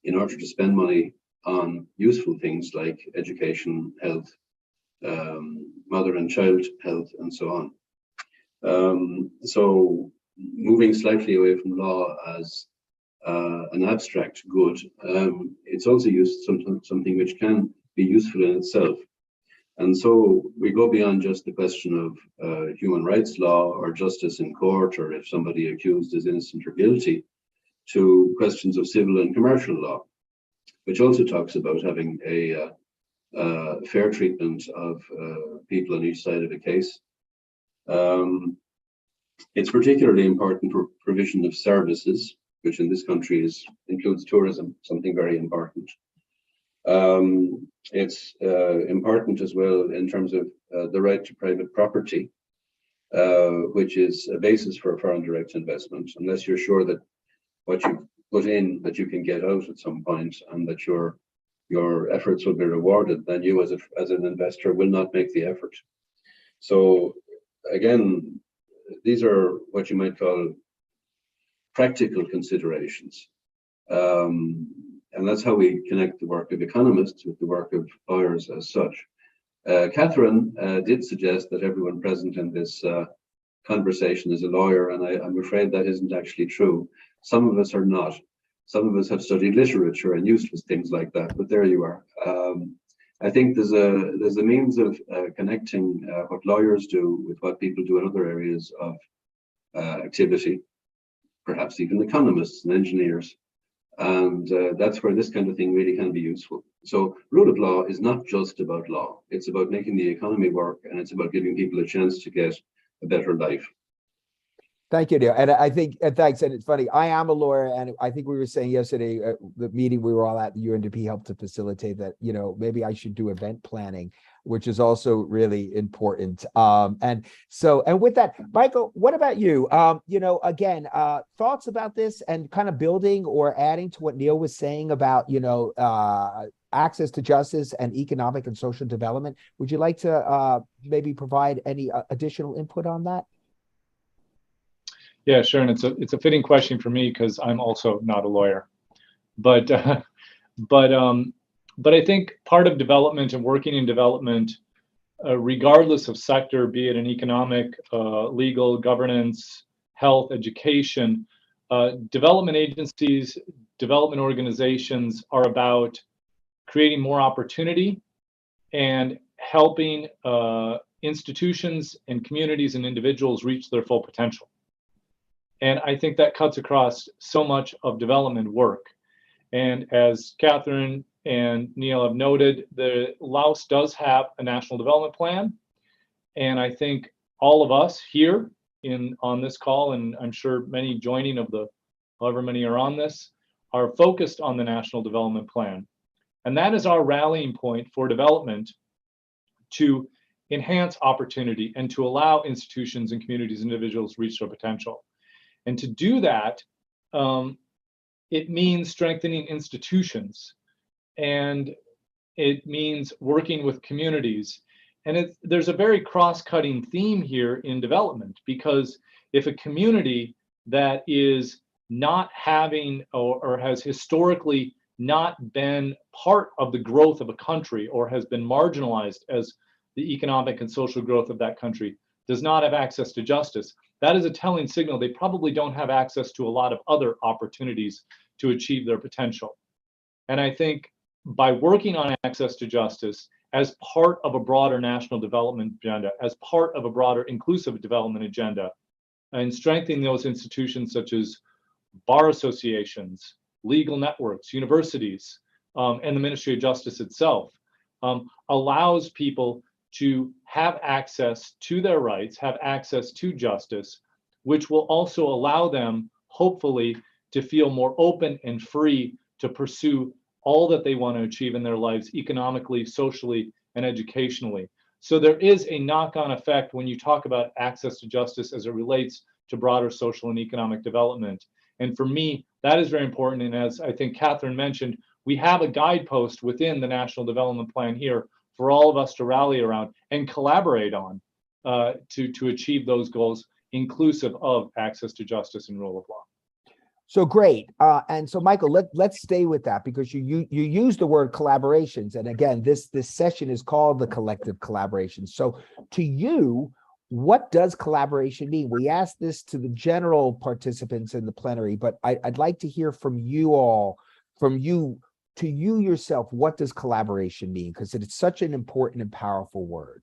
in order to spend money on useful things like education, health, mother and child health, and so on. So moving slightly away from law as an abstract good, it's also used something which can be useful in itself. And so we go beyond just the question of human rights law or justice in court, or if somebody accused is innocent or guilty, to questions of civil and commercial law, which also talks about having a fair treatment of people on each side of a case. It's particularly important for provision of services, which in this country includes tourism, something very important. It's important as well in terms of the right to private property, which is a basis for foreign direct investment, unless you're sure that what you put in that you can get out at some point and that your efforts will be rewarded, then you as an investor will not make the effort. So again, these are what you might call practical considerations. And that's how we connect the work of economists with the work of lawyers as such. Catherine did suggest that everyone present in this conversation is a lawyer, and I'm afraid that isn't actually true. Some of us are not. Some of us have studied literature and used things like that, but there you are. I think there's a means of connecting what lawyers do with what people do in other areas of activity, perhaps even economists and engineers. And that's where this kind of thing really can be useful. So rule of law is not just about law. It's about making the economy work, and it's about giving people a chance to get a better life. Thank you, Neil. And I think, and thanks. And it's funny, I am a lawyer, and I think we were saying yesterday, the meeting we were all at, the UNDP helped to facilitate that, maybe I should do event planning, which is also really important. And with that, Michael, what about you? Again, thoughts about this and kind of building or adding to what Neil was saying about, access to justice and economic and social development. Would you like to maybe provide any additional input on that? Yeah, sure. And it's a fitting question for me because I'm also not a lawyer, but I think part of development and working in development, regardless of sector, be it an economic, legal, governance, health, education, development agencies, development organizations are about creating more opportunity and helping institutions and communities and individuals reach their full potential. And I think that cuts across so much of development work. And as Catherine and Neil have noted, the Laos does have a national development plan. And I think all of us here on this call, and I'm sure many joining of the however many are on this, are focused on the national development plan. And that is our rallying point for development to enhance opportunity and to allow institutions and communities and individuals to reach their potential. And to do that, it means strengthening institutions, and it means working with communities. And there's a very cross-cutting theme here in development, because if a community that is not having or has historically not been part of the growth of a country, or has been marginalized as the economic and social growth of that country, does not have access to justice, that is a telling signal they probably don't have access to a lot of other opportunities to achieve their potential. And I think by working on access to justice as part of a broader national development agenda, as part of a broader inclusive development agenda, and strengthening those institutions such as bar associations, legal networks, universities, and the Ministry of Justice itself, allows people to have access to their rights, have access to justice, which will also allow them, hopefully, to feel more open and free to pursue all that they want to achieve in their lives, economically, socially, and educationally. So there is a knock-on effect when you talk about access to justice as it relates to broader social and economic development. And for me, that is very important. And as I think Catherine mentioned, we have a guidepost within the National Development Plan here for all of us to rally around and collaborate on. to achieve those goals, inclusive of access to justice and rule of law. So great. And so, Michael, let's stay with that, because you use the word collaborations. And again, this session is called the collective collaboration. So to you, what does collaboration mean? We asked this to the general participants in the plenary, but I'd like to hear from you all, from you to you yourself, what does collaboration mean? Because it's such an important and powerful word.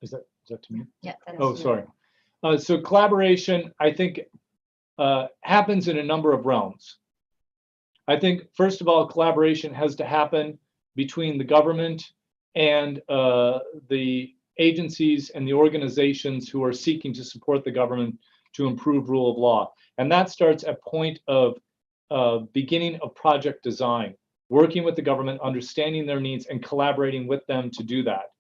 Is that to me? Yeah. Oh, sorry. So collaboration, I think, happens in a number of realms. I think, first of all, collaboration has to happen between the government and the agencies and the organizations who are seeking to support the government to improve rule of law. And that starts at point of beginning of project design, working with the government, understanding their needs, and collaborating with them to do that.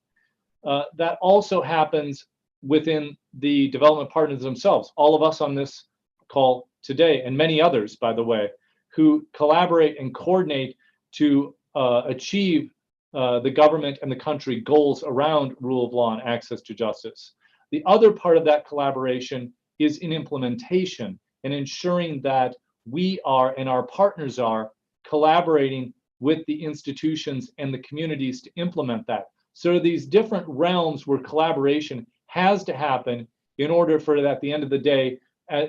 That also happens within the development partners themselves, all of us on this call today, and many others, by the way, who collaborate and coordinate to achieve the government and the country goals around rule of law and access to justice. The other part of that collaboration is in implementation and ensuring that we are and our partners are collaborating with the institutions and the communities to implement that. So these different realms where collaboration has to happen in order for it, at the end of the day,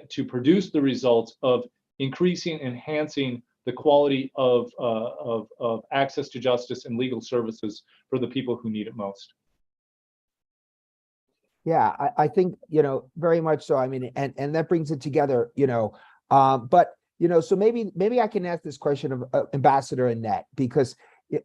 to produce the results of increasing, enhancing the quality of access to justice and legal services for the people who need it most. Yeah, I think, very much so. I mean, and that brings it together, but, so maybe I can ask this question of Ambassador Annette, because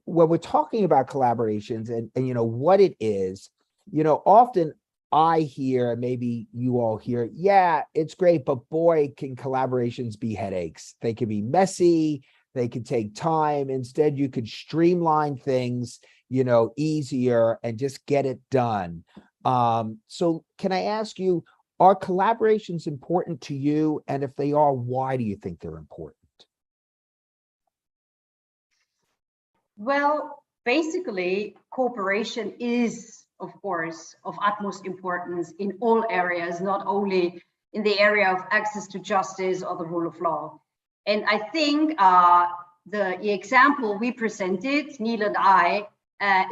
when we're talking about collaborations and what it is, often I hear, maybe you all hear, yeah, it's great, but boy, can collaborations be headaches. They can be messy. They can take time. Instead, you could streamline things, easier and just get it done. So can I ask you, are collaborations important to you? And if they are, why do you think they're important? Well, basically, cooperation is, of course, of utmost importance in all areas, not only in the area of access to justice or the rule of law. And I think the example we presented, Neil and I,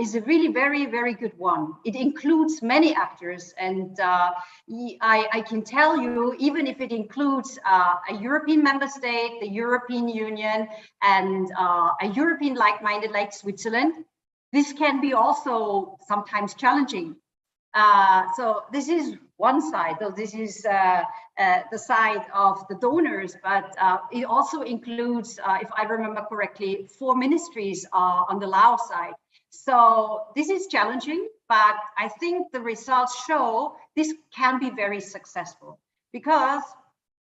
is a really very, very good one. It includes many actors, and I can tell you, even if it includes a European member state, the European Union, and a European like-minded like Switzerland, this can be also sometimes challenging. So this is one side, though this is the side of the donors, but it also includes, if I remember correctly, 4 ministries on the Laos side. So this is challenging, but I think the results show this can be very successful because,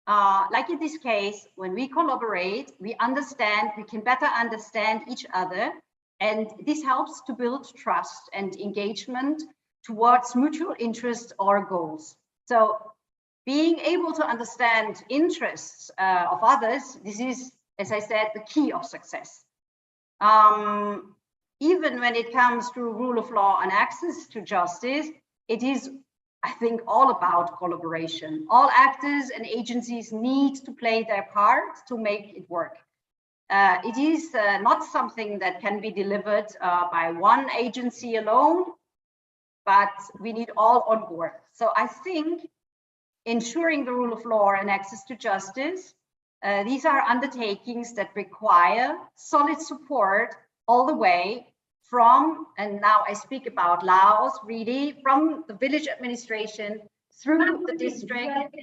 like in this case, when we collaborate, we can better understand each other, and this helps to build trust and engagement towards mutual interests or goals. So being able to understand interests of others, this is, as I said, the key of success. Even when it comes to rule of law and access to justice, it is, I think, all about collaboration. All actors and agencies need to play their part to make it work. It is not something that can be delivered by one agency alone, but we need all on board. So I think ensuring the rule of law and access to justice, these are undertakings that require solid support all the way from, and now I speak about Laos, really, from the village administration through the district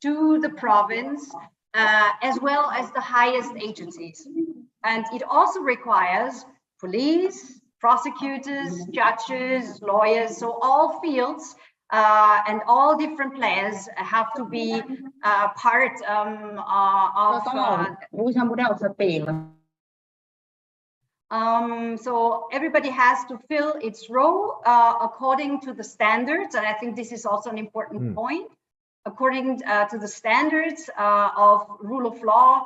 to the province, as well as the highest agencies. And it also requires police, prosecutors, judges, lawyers, so all fields and all different players have to be part so everybody has to fill its role according to the standards, and I think this is also an important point, according to the standards of rule of law.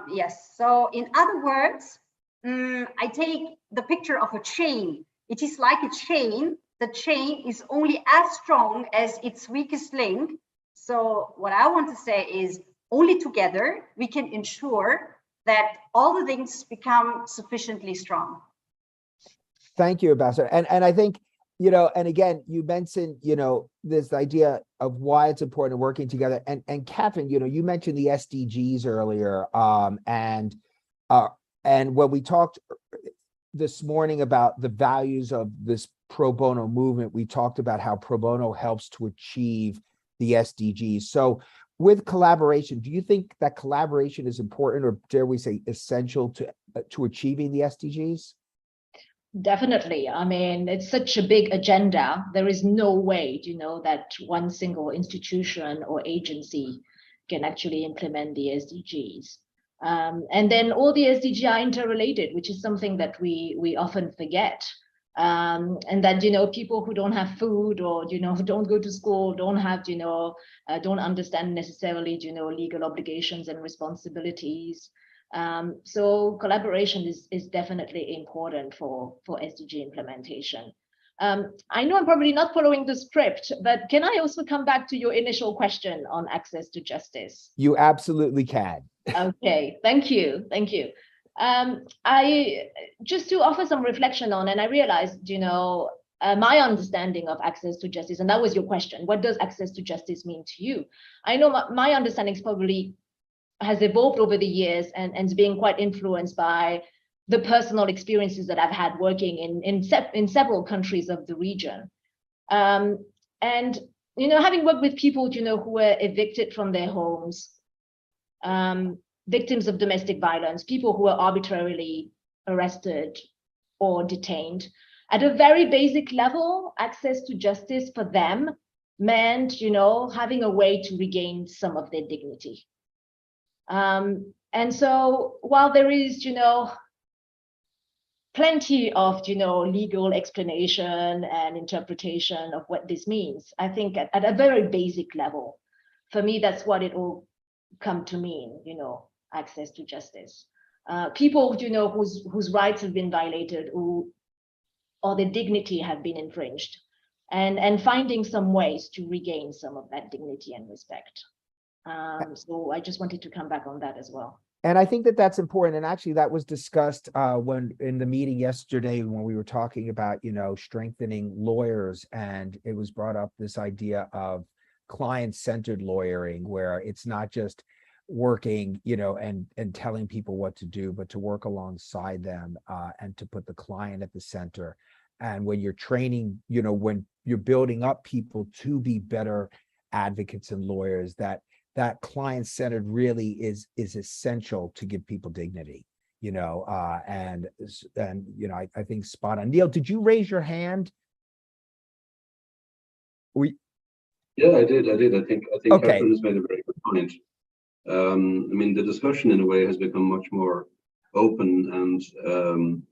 Yes, so in other words, I take the picture of a chain. It is like a chain. The chain is only as strong as its weakest link. So what I want to say is only together we can ensure that all the links become sufficiently strong. Thank you, Ambassador. And I think, you know, and again, you mentioned, you know, this idea of why it's important working together. And Catherine, you know, you mentioned the SDGs earlier. And when we talked this morning about the values of this pro bono movement, we talked about how pro bono helps to achieve the SDGs. So with collaboration, do you think that collaboration is important, or dare we say essential to achieving the SDGs? Definitely. I mean, it's such a big agenda. There is no way, you know, that one single institution or agency can actually implement the SDGs. And then all the SDGs are interrelated, which is something that we often forget. And that, you know, people who don't have food, or, you know, who don't go to school, don't have, you know, don't understand necessarily, you know, legal obligations and responsibilities. So collaboration is definitely important for SDG implementation. I know I'm probably not following the script, but can I also come back to your initial question on access to justice? You absolutely can. Okay, thank you. I just to offer some reflection on, and I realized, you know, my understanding of access to justice, and that was your question, what does access to justice mean to you? I know my understanding is probably has evolved over the years and is being quite influenced by the personal experiences that I've had working in several countries of the region. And, you know, having worked with people, you know, who were evicted from their homes, victims of domestic violence, people who were arbitrarily arrested or detained, at a very basic level, access to justice for them meant, you know, having a way to regain some of their dignity. And so while there is, you know, plenty of, you know, legal explanation and interpretation of what this means, I think at a very basic level, for me, that's what it all come to mean, you know, access to justice. People, you know, whose rights have been violated, or their dignity have been infringed, and finding some ways to regain some of that dignity and respect. So I just wanted to come back on that as well. And I think that that's important. And actually that was discussed when in the meeting yesterday, when we were talking about, you know, strengthening lawyers, and it was brought up this idea of client-centered lawyering, where it's not just working, you know, and telling people what to do, but to work alongside them and to put the client at the center. And when you're training, you know, when you're building up people to be better advocates and lawyers, that client-centered really is essential to give people dignity, you know, and you know, I think spot on. Neil, did you raise your hand? Yeah, I did. I think Okay. Catherine has made a very good point. I mean, the discussion in a way has become much more open and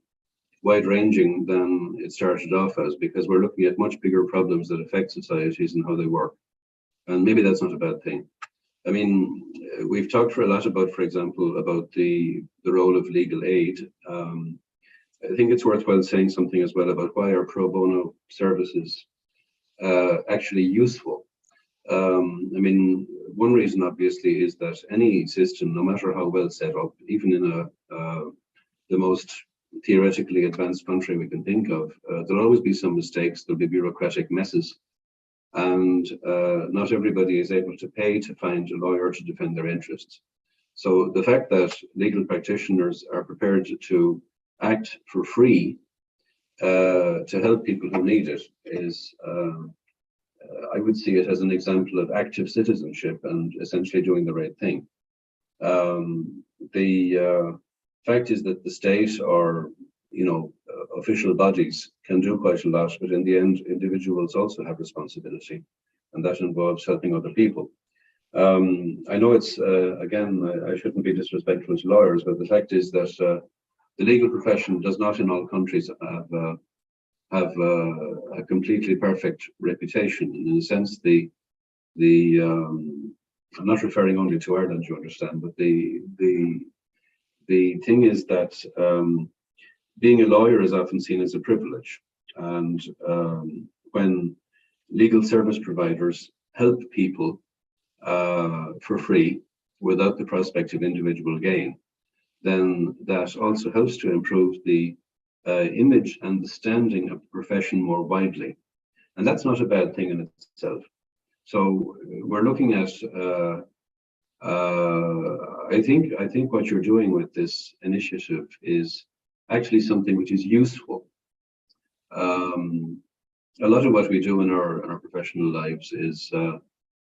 wide-ranging than it started off as, because we're looking at much bigger problems that affect societies and how they work. And maybe that's not a bad thing. I mean, we've talked for a lot about, for example, about the role of legal aid. I think it's worthwhile saying something as well about why are pro bono services actually useful. I mean, one reason obviously is that any system, no matter how well set up, even in the most theoretically advanced country we can think of, there'll always be some mistakes, there'll be bureaucratic messes. And not everybody is able to pay to find a lawyer to defend their interests. So the fact that legal practitioners are prepared to act for free to help people who need it is, I would see it as an example of active citizenship and essentially doing the right thing. The fact is that the state or, you know, official bodies can do quite a lot, but in the end, individuals also have responsibility, and that involves helping other people. I know it's, again, I shouldn't be disrespectful to lawyers, but the fact is that the legal profession does not in all countries have a completely perfect reputation. And in a sense, I'm not referring only to Ireland, you understand, but the thing is that being a lawyer is often seen as a privilege. And when legal service providers help people for free without the prospect of individual gain, then that also helps to improve the image and the standing of the profession more widely. And that's not a bad thing in itself. So we're looking at, I think what you're doing with this initiative is actually something which is useful. A lot of what we do in our professional lives is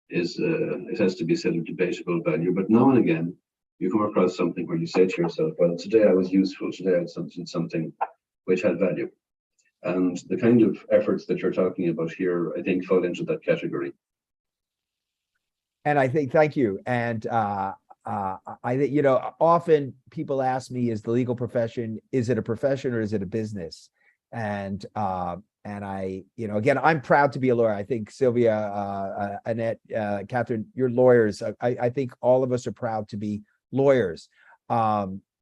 it has to be said of debatable value, but now and again you come across something where you say to yourself, well, today I was useful, today I did something which had value. And the kind of efforts that you're talking about here, I think, fall into that category. And I think, thank you. And I think, you know, often people ask me, is the legal profession, is it a profession or is it a business? And I, you know, again, I'm proud to be a lawyer. I think Sylvia, Annette, Catherine, you're lawyers. I think all of us are proud to be lawyers.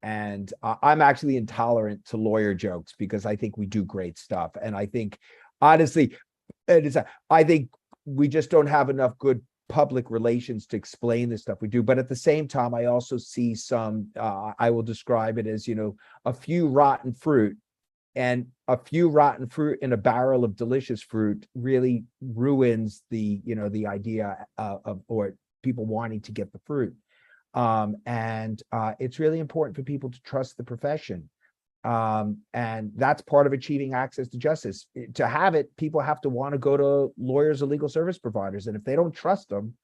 And I'm actually intolerant to lawyer jokes because I think we do great stuff. And I think, honestly, I think we just don't have enough good public relations to explain the stuff we do. But at the same time, I also see some, I will describe it as, you know, a few rotten fruit, and a few rotten fruit in a barrel of delicious fruit really ruins the, you know, the idea of or people wanting to get the fruit. And it's really important for people to trust the profession. And that's part of achieving access to justice. To have it, people have to want to go to lawyers or legal service providers. And if they don't trust them,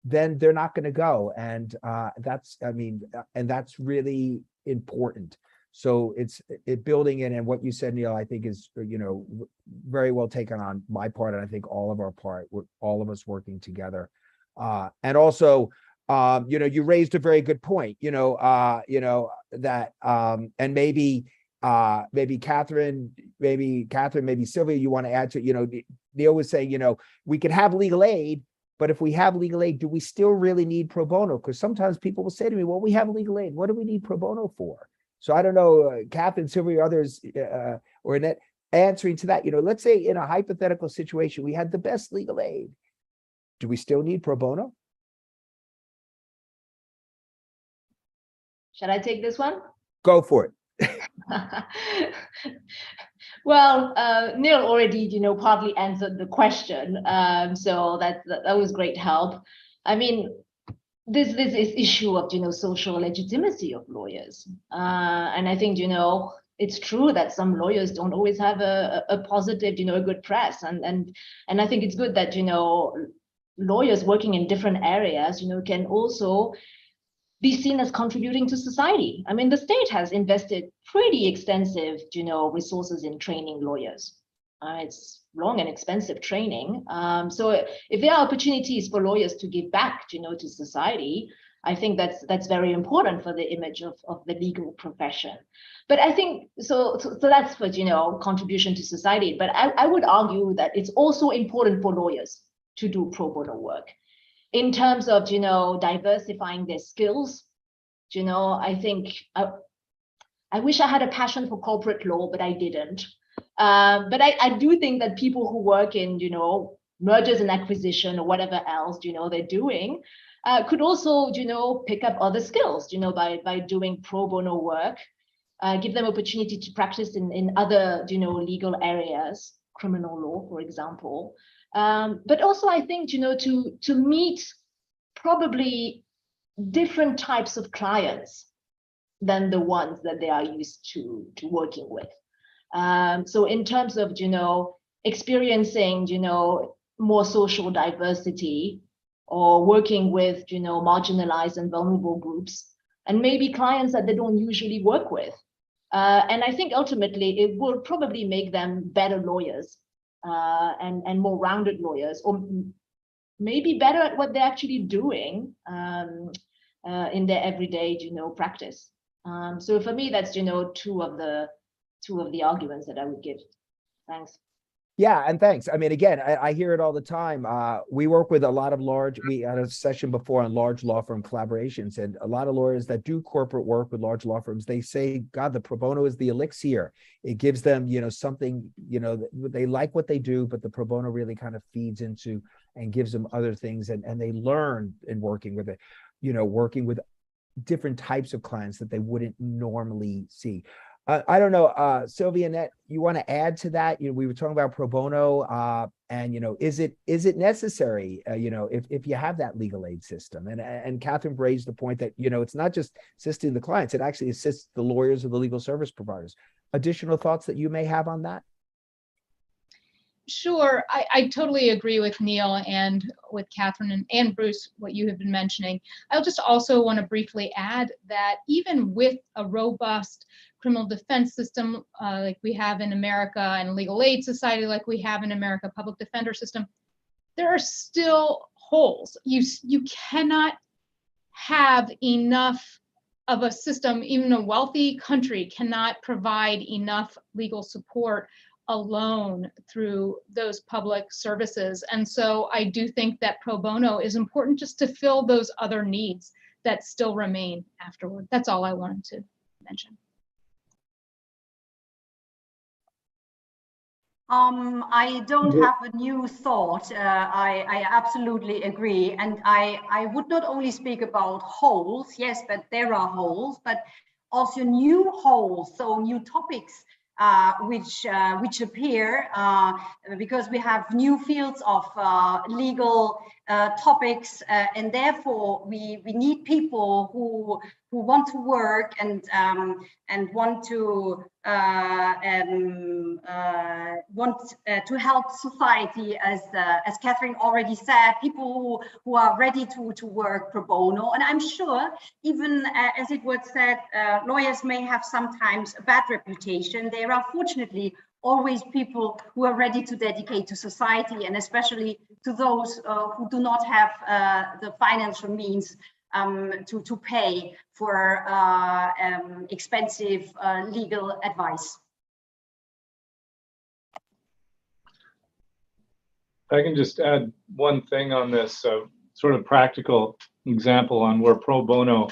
then they're not going to go. And that's, I mean, and that's really important. So it's building it. And what you said, Neil, I think is, you know, very well taken on my part. And I think all of our part, all of us working together. And also, you know, you raised a very good point, you know, that, and maybe Catherine, maybe Sylvia, you want to add to, you know, Neil was saying, you know, we could have legal aid, but if we have legal aid, do we still really need pro bono? Because sometimes people will say to me, well, we have legal aid. What do we need pro bono for? So I don't know, Catherine, Sylvia, others, or Annette, answering to that, you know, let's say in a hypothetical situation, we had the best legal aid. Do we still need pro bono? Shall I take this one? Go for it. Well, Neil already, you know, partly answered the question. So that was great help. I mean, this is issue of, you know, social legitimacy of lawyers. And I think, you know, it's true that some lawyers don't always have a positive, you know, a good press. And I think it's good that, you know, lawyers working in different areas, you know, can also be seen as contributing to society. I mean, the state has invested pretty extensive, you know, resources in training lawyers. It's long and expensive training. So if there are opportunities for lawyers to give back, you know, to society, I think that's very important for the image of the legal profession. But I think so that's for, you know, contribution to society. But I would argue that it's also important for lawyers to do pro bono work in terms of, you know, diversifying their skills. You know, I think I wish I had a passion for corporate law, but I didn't. But I do think that people who work in, you know, mergers and acquisition or whatever else, you know, they're doing, could also, you know, pick up other skills, you know, by doing pro bono work, give them opportunity to practice in other, you know, legal areas, criminal law, for example. But also, I think, you know, to meet probably different types of clients than the ones that they are used to working with. So in terms of, you know, experiencing, you know, more social diversity or working with, you know, marginalized and vulnerable groups, and maybe clients that they don't usually work with. And I think ultimately it will probably make them better lawyers and more rounded lawyers, or maybe better at what they're actually doing in their everyday, you know, practice. So for me, that's, you know, two of the arguments that I would give. Thanks. Yeah, and thanks. I mean, again, I hear it all the time. We work with a lot of we had a session before on large law firm collaborations, and a lot of lawyers that do corporate work with large law firms, they say, God, the pro bono is the elixir. It gives them, something, they like what they do, but the pro bono really kind of feeds into and gives them other things. And they learn in working with it, working with different types of clients that they wouldn't normally see. I don't know, Sylvia, Annette, you want to add to that? We were talking about pro bono, and is it necessary? If you have that legal aid system, and Catherine raised the point that it's not just assisting the clients; it actually assists the lawyers or the legal service providers. Additional thoughts that you may have on that? Sure, I totally agree with Neil and with Catherine and Bruce, what you have been mentioning. I'll just also want to briefly add that even with a robust criminal defense system like we have in America, and legal aid society like we have in America, public defender system, there are still holes. You cannot have enough of a system. Even a wealthy country cannot provide enough legal support alone through those public services. And so I do think that pro bono is important just to fill those other needs that still remain afterward. That's all I wanted to mention. I don't have a new thought. I absolutely agree. And I would not only speak about holes, yes, but there are holes, but also new holes, so new topics which appear because we have new fields of legal topics, and therefore we need people who want to work and want to help society, as Catherine already said, people who are ready to work pro bono. And I'm sure, even as it was said, lawyers may have sometimes a bad reputation. There are fortunately always people who are ready to dedicate to society, and especially to those who do not have the financial means to pay for expensive legal advice. I can just add one thing on this sort of practical example on where pro bono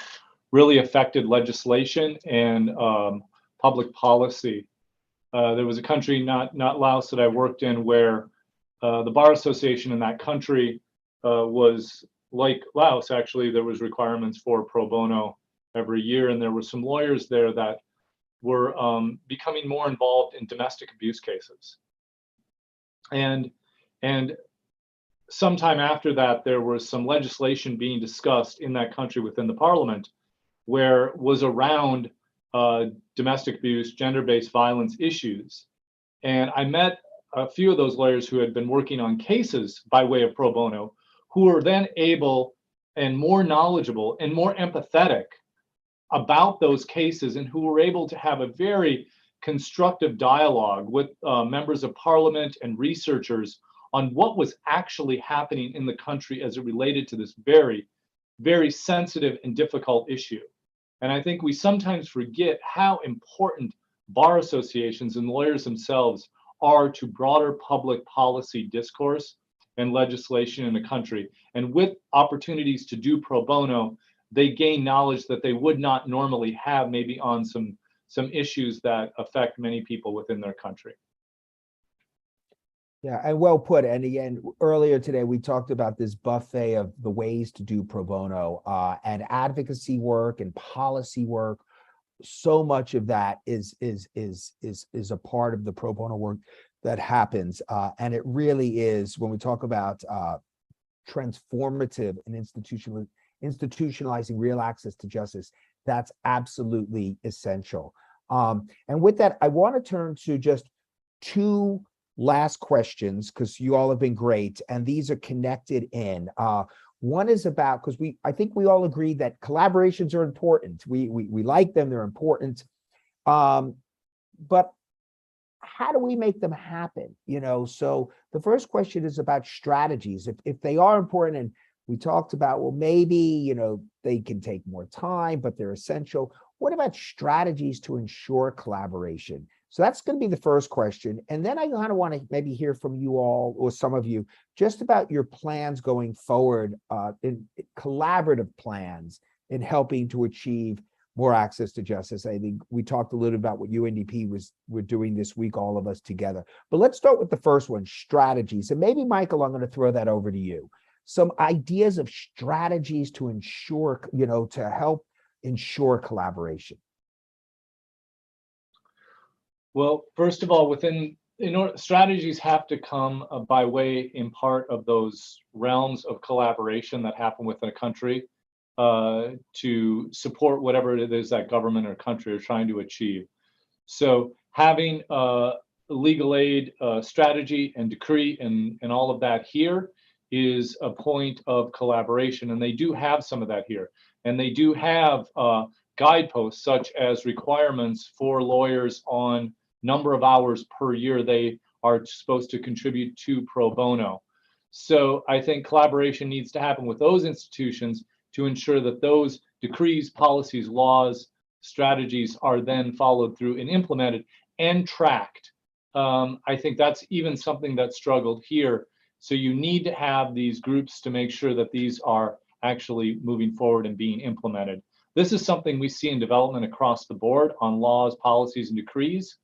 really affected legislation and public policy. There was a country, not Laos, that I worked in, where the bar association in that country was like Laos. Actually, there was requirements for pro bono every year, and there were some lawyers there that were becoming more involved in domestic abuse cases. And sometime after that, there was some legislation being discussed in that country within the parliament where was around domestic abuse, gender-based violence issues. And I met a few of those lawyers who had been working on cases by way of pro bono, who were then able and more knowledgeable and more empathetic about those cases, and who were able to have a very constructive dialogue with members of parliament and researchers on what was actually happening in the country as it related to this very, very sensitive and difficult issue. And I think we sometimes forget how important bar associations and lawyers themselves are to broader public policy discourse and legislation in the country. And with opportunities to do pro bono, they gain knowledge that they would not normally have, maybe on some issues that affect many people within their country. Yeah, and well put. And again, earlier today, we talked about this buffet of the ways to do pro bono and advocacy work and policy work. So much of that is a part of the pro bono work that happens. And it really is, when we talk about transformative and institutionalizing real access to justice, that's absolutely essential. And with that, I want to turn to just two last questions, because you all have been great, and these are connected in. One is about, because I think we all agree that collaborations are important. We like them, they're important. But how do we make them happen? So the first question is about strategies. If they are important, and we talked about, well, maybe, they can take more time, but they're essential. What about strategies to ensure collaboration? So that's going to be the first question. And then I kind of want to maybe hear from you all, or some of you, just about your plans going forward, in collaborative plans in helping to achieve more access to justice. I think we talked a little about what UNDP we're doing this week, all of us together. But let's start with the first one, strategies. And maybe, Michael, I'm going to throw that over to you. Some ideas of strategies to ensure, to help ensure collaboration. Well, first of all, strategies have to come by way, in part, of those realms of collaboration that happen within a country to support whatever it is that government or country are trying to achieve. So having legal aid strategy and decree and all of that here is a point of collaboration, and they do have some of that here. And they do have guideposts such as requirements for lawyers on number of hours per year they are supposed to contribute to pro bono. So I think collaboration needs to happen with those institutions to ensure that those decrees, policies, laws, strategies are then followed through and implemented and tracked. I think that's even something that struggled here. So you need to have these groups to make sure that these are actually moving forward and being implemented. This is something we see in development across the board on laws, policies, and decrees.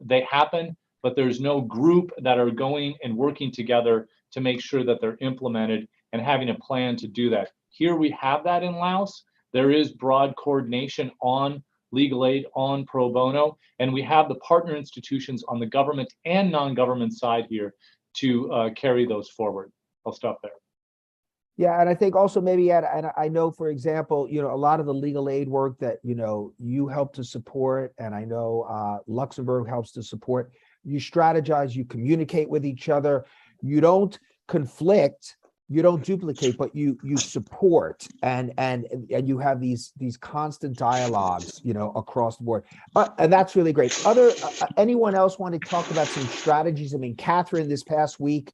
They happen, but there's no group that are going and working together to make sure that they're implemented and having a plan to do that. Here we have that in Laos. There is broad coordination on legal aid, on pro bono, and we have the partner institutions on the government and non-government side here to carry those forward. I'll stop there. Yeah, and I think also maybe, and I know, for example, a lot of the legal aid work that, you help to support, and I know Luxembourg helps to support, you strategize, you communicate with each other, you don't conflict, you don't duplicate, but you support, and you have these constant dialogues, across the board. And that's really great. Anyone else want to talk about some strategies? I mean, Catherine, this past week,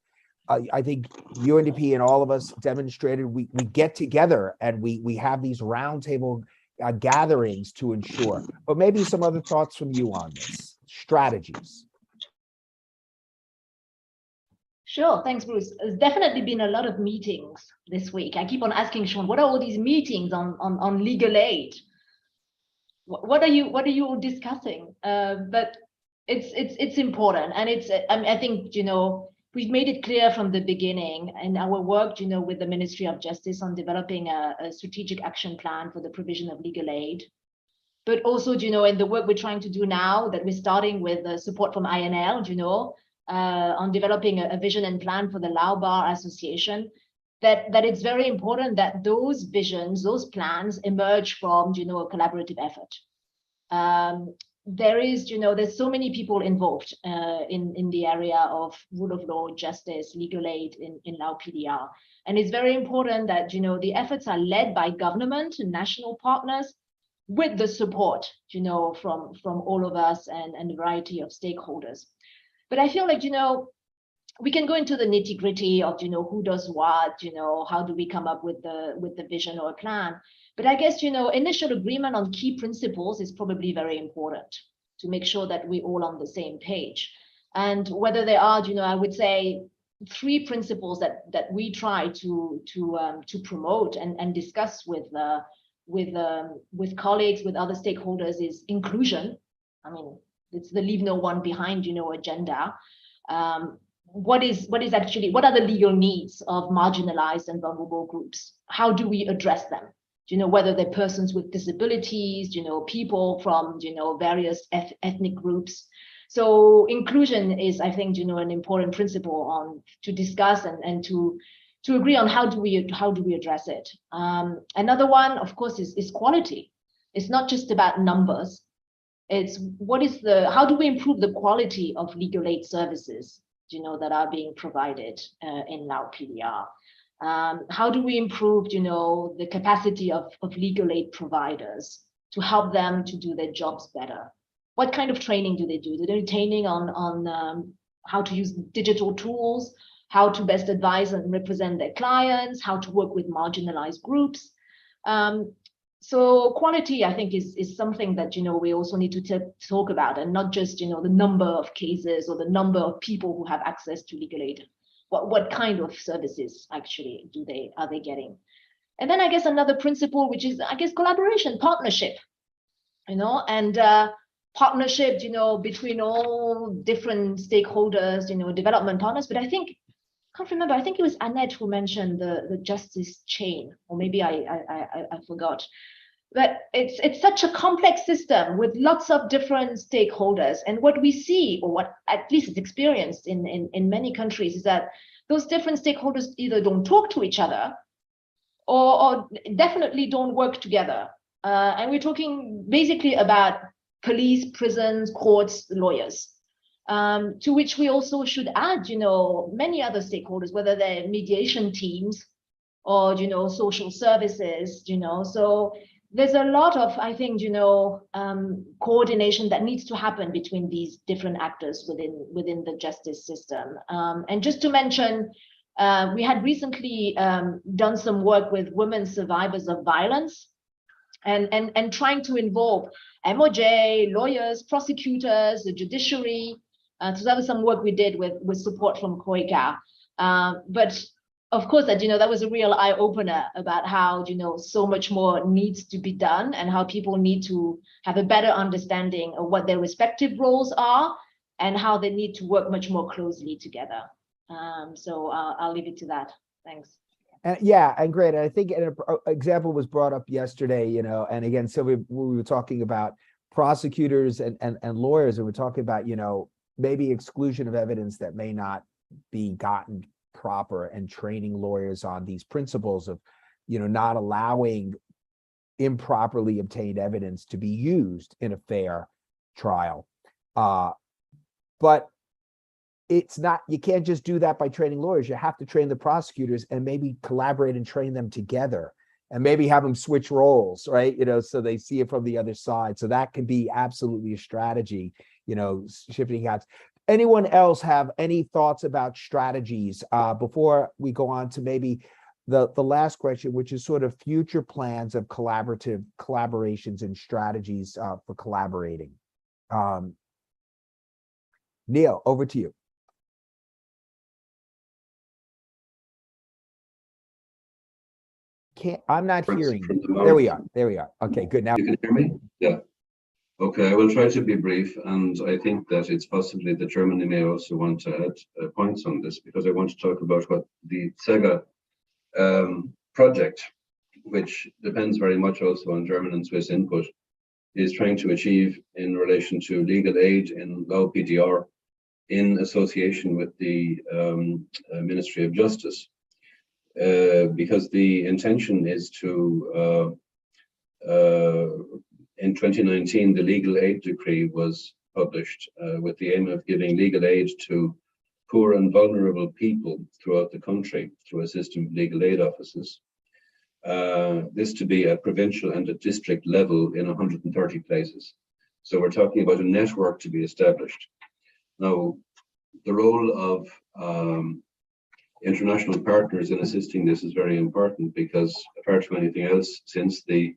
I think UNDP and all of us demonstrated we get together and we have these roundtable gatherings to ensure. But maybe some other thoughts from you on this, strategies. Sure, thanks, Bruce. There's definitely been a lot of meetings this week. I keep on asking Sean, what are all these meetings on legal aid? What are you all discussing? But it's important, and I think we've made it clear from the beginning in our work, with the Ministry of Justice on developing a strategic action plan for the provision of legal aid. But also, in the work we're trying to do now, that we're starting with support from INL, on developing a vision and plan for the Lao Bar Association, that it's very important that those visions, those plans emerge from, a collaborative effort. There's so many people involved in the area of rule of law, justice, legal aid in Lao PDR. And it's very important that, the efforts are led by government and national partners with the support, from all of us and a variety of stakeholders. But I feel like, we can go into the nitty gritty of, who does what, how do we come up with the vision or a plan. But I guess, initial agreement on key principles is probably very important to make sure that we're all on the same page. And whether there are, I would say 3 principles that we try to promote and discuss with colleagues, with other stakeholders, is inclusion. I mean, it's the leave no one behind, agenda. What are the legal needs of marginalized and vulnerable groups? How do we address them? Whether they're persons with disabilities, people from, various ethnic groups. So inclusion is, I think, an important principle to discuss and to agree on how do we address it. Another one, of course, is quality. It's not just about numbers. It's how do we improve the quality of legal aid services, that are being provided in Lao PDR? How do we improve, the capacity of legal aid providers to help them to do their jobs better? What kind of training do they do? Do they training on how to use digital tools, how to best advise and represent their clients, how to work with marginalized groups? So quality, I think, is something that, we also need to talk about, and not just, the number of cases or the number of people who have access to legal aid. What kind of services actually are they getting? And then I guess another principle, which is, I guess, collaboration, partnership, and partnership, between all different stakeholders, development partners. But I can't remember, I think it was Annette who mentioned the justice chain, or maybe I forgot. But it's such a complex system with lots of different stakeholders. And what we see, or what at least is experienced in many countries, is that those different stakeholders either don't talk to each other or definitely don't work together. And we're talking basically about police, prisons, courts, lawyers. To which we also should add, many other stakeholders, whether they're mediation teams or, social services, so there's a lot of, I think, coordination that needs to happen between these different actors within the justice system. And just to mention, we had recently done some work with women survivors of violence and trying to involve MOJ, lawyers, prosecutors, the judiciary. So that was some work we did with support from COICA. But of course, that was a real eye-opener about how, so much more needs to be done, and how people need to have a better understanding of what their respective roles are and how they need to work much more closely together. So I'll leave it to that. Thanks. And yeah, and great. And I think an example was brought up yesterday, and again, so we were talking about prosecutors and lawyers, and we're talking about, maybe exclusion of evidence that may not be gotten proper, and training lawyers on these principles of, not allowing improperly obtained evidence to be used in a fair trial. But it's not, you can't just do that by training lawyers. You have to train the prosecutors and maybe collaborate and train them together, and maybe have them switch roles, right? So they see it from the other side. So that can be absolutely a strategy, shifting hats. Anyone else have any thoughts about strategies before we go on to maybe the last question, which is sort of future plans of collaborations and strategies for collaborating? Neil, over to you. I'm not hearing you. There we are. Okay, good. Now you can hear me? Yeah. Okay, I will try to be brief, and I think that it's possibly that Germany may also want to add points on this, because I want to talk about what the SEGA project, which depends very much also on German and Swiss input, is trying to achieve in relation to legal aid in law PDR in association with the Ministry of Justice. Because the intention is to, in 2019, the legal aid decree was published with the aim of giving legal aid to poor and vulnerable people throughout the country through a system of legal aid offices. This to be at provincial and at district level in 130 places. So we're talking about a network to be established. Now, the role of international partners in assisting this is very important, because apart from anything else, since the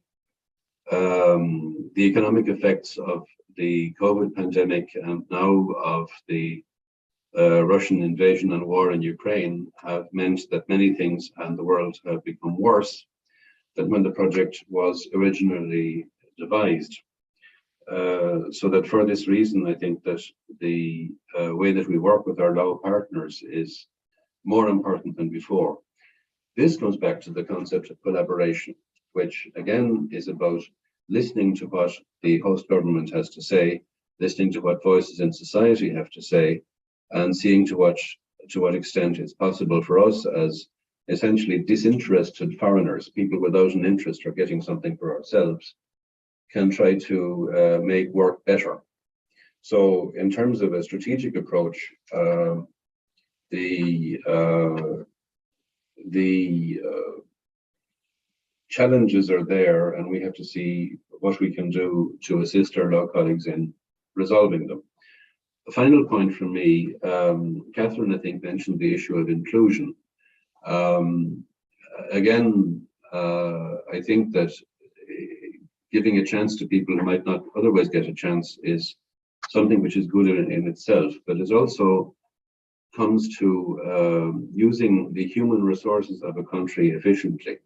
economic effects of the COVID pandemic and now of the Russian invasion and war in Ukraine have meant that many things in the world have become worse than when the project was originally devised. So that for this reason, I think that the way that we work with our law partners is more important than before. This comes back to the concept of collaboration, which again is about listening to what the host government has to say, listening to what voices in society have to say, and seeing to what extent it's possible for us as essentially disinterested foreigners, people without an interest or getting something for ourselves, can try to make work better. So in terms of a strategic approach, the challenges are there, and we have to see what we can do to assist our law colleagues in resolving them. The final point from me, Catherine, I think, mentioned the issue of inclusion. Again, I think that giving a chance to people who might not otherwise get a chance is something which is good in itself, but it also comes to using the human resources of a country efficiently.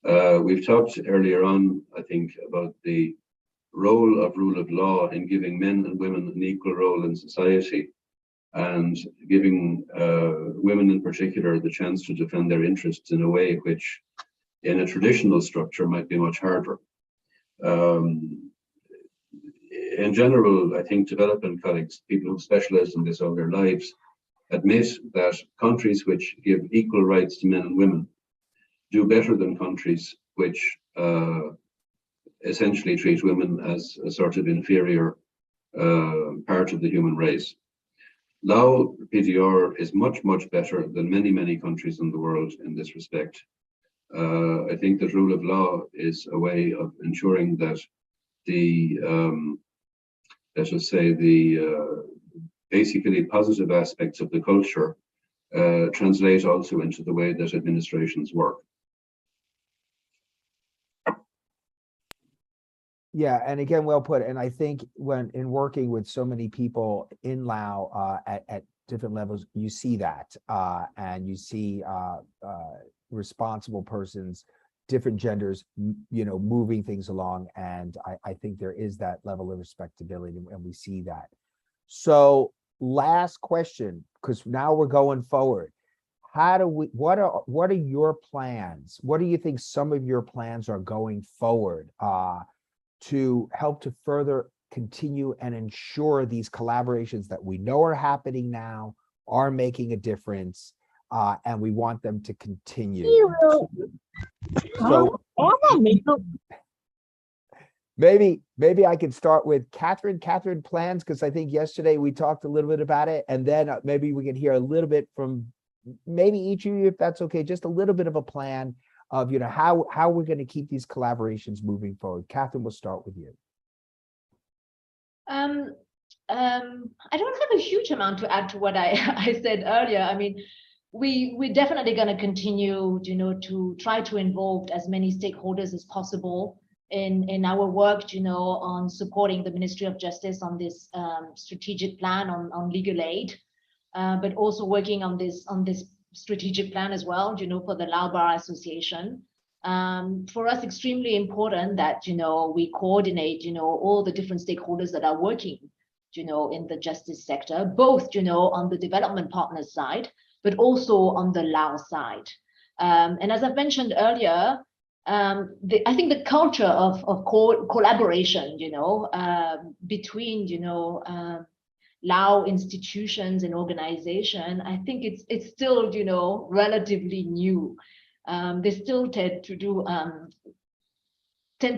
We've talked earlier on, I think, about the role of rule of law in giving men and women an equal role in society, and giving women in particular the chance to defend their interests in a way which in a traditional structure might be much harder. In general, I think development colleagues, people who've specialized in this all their lives, admit that countries which give equal rights to men and women do better than countries which essentially treat women as a sort of inferior part of the human race. Lao PDR is much, much better than many, many countries in the world in this respect. I think that rule of law is a way of ensuring that the, let us say, the basically positive aspects of the culture translate also into the way that administrations work. Yeah, and again, well put. And I think when in working with so many people in Lao at different levels, you see that, and you see responsible persons, different genders, moving things along. And I think there is that level of respectability, and we see that. So last question, because now we're going forward. What are your plans? What do you think some of your plans are going forward to help to further continue and ensure these collaborations that we know are happening now are making a difference, and we want them to continue? So maybe I could start with Catherine. Catherine, plans, because I think yesterday we talked a little bit about it, and then maybe we can hear a little bit from maybe each of you, if that's okay, just a little bit of a plan of how we're going to keep these collaborations moving forward. Catherine, we'll start with you. I don't have a huge amount to add to what I said earlier. I mean, we're definitely going to continue, to try to involve as many stakeholders as possible in our work, on supporting the Ministry of Justice on this strategic plan on legal aid, but also working on this strategic plan as well, for the Lao Bar Association. For us, extremely important that, we coordinate, all the different stakeholders that are working, in the justice sector, both, on the development partners side, but also on the Lao side. And as I've mentioned earlier, I think the culture of collaboration, between, Lao institutions and organization, I think it's still, relatively new. They still tend to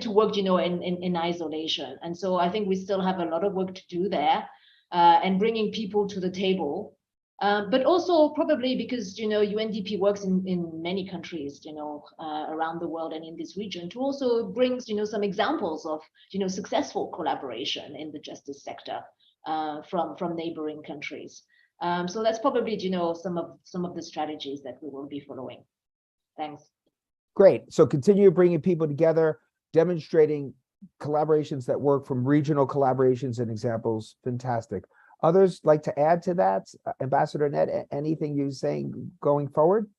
work, in isolation. And so I think we still have a lot of work to do there, and bringing people to the table. But also probably because, UNDP works in many countries, around the world and in this region, to also bring, some examples of, successful collaboration in the justice sector from neighboring countries. So that's probably, some of the strategies that we will be following. Thanks. Great. So continue bringing people together, demonstrating collaborations that work, from regional collaborations and examples. Fantastic. Others like to add to that? Ambassador Ned, anything you're saying going forward?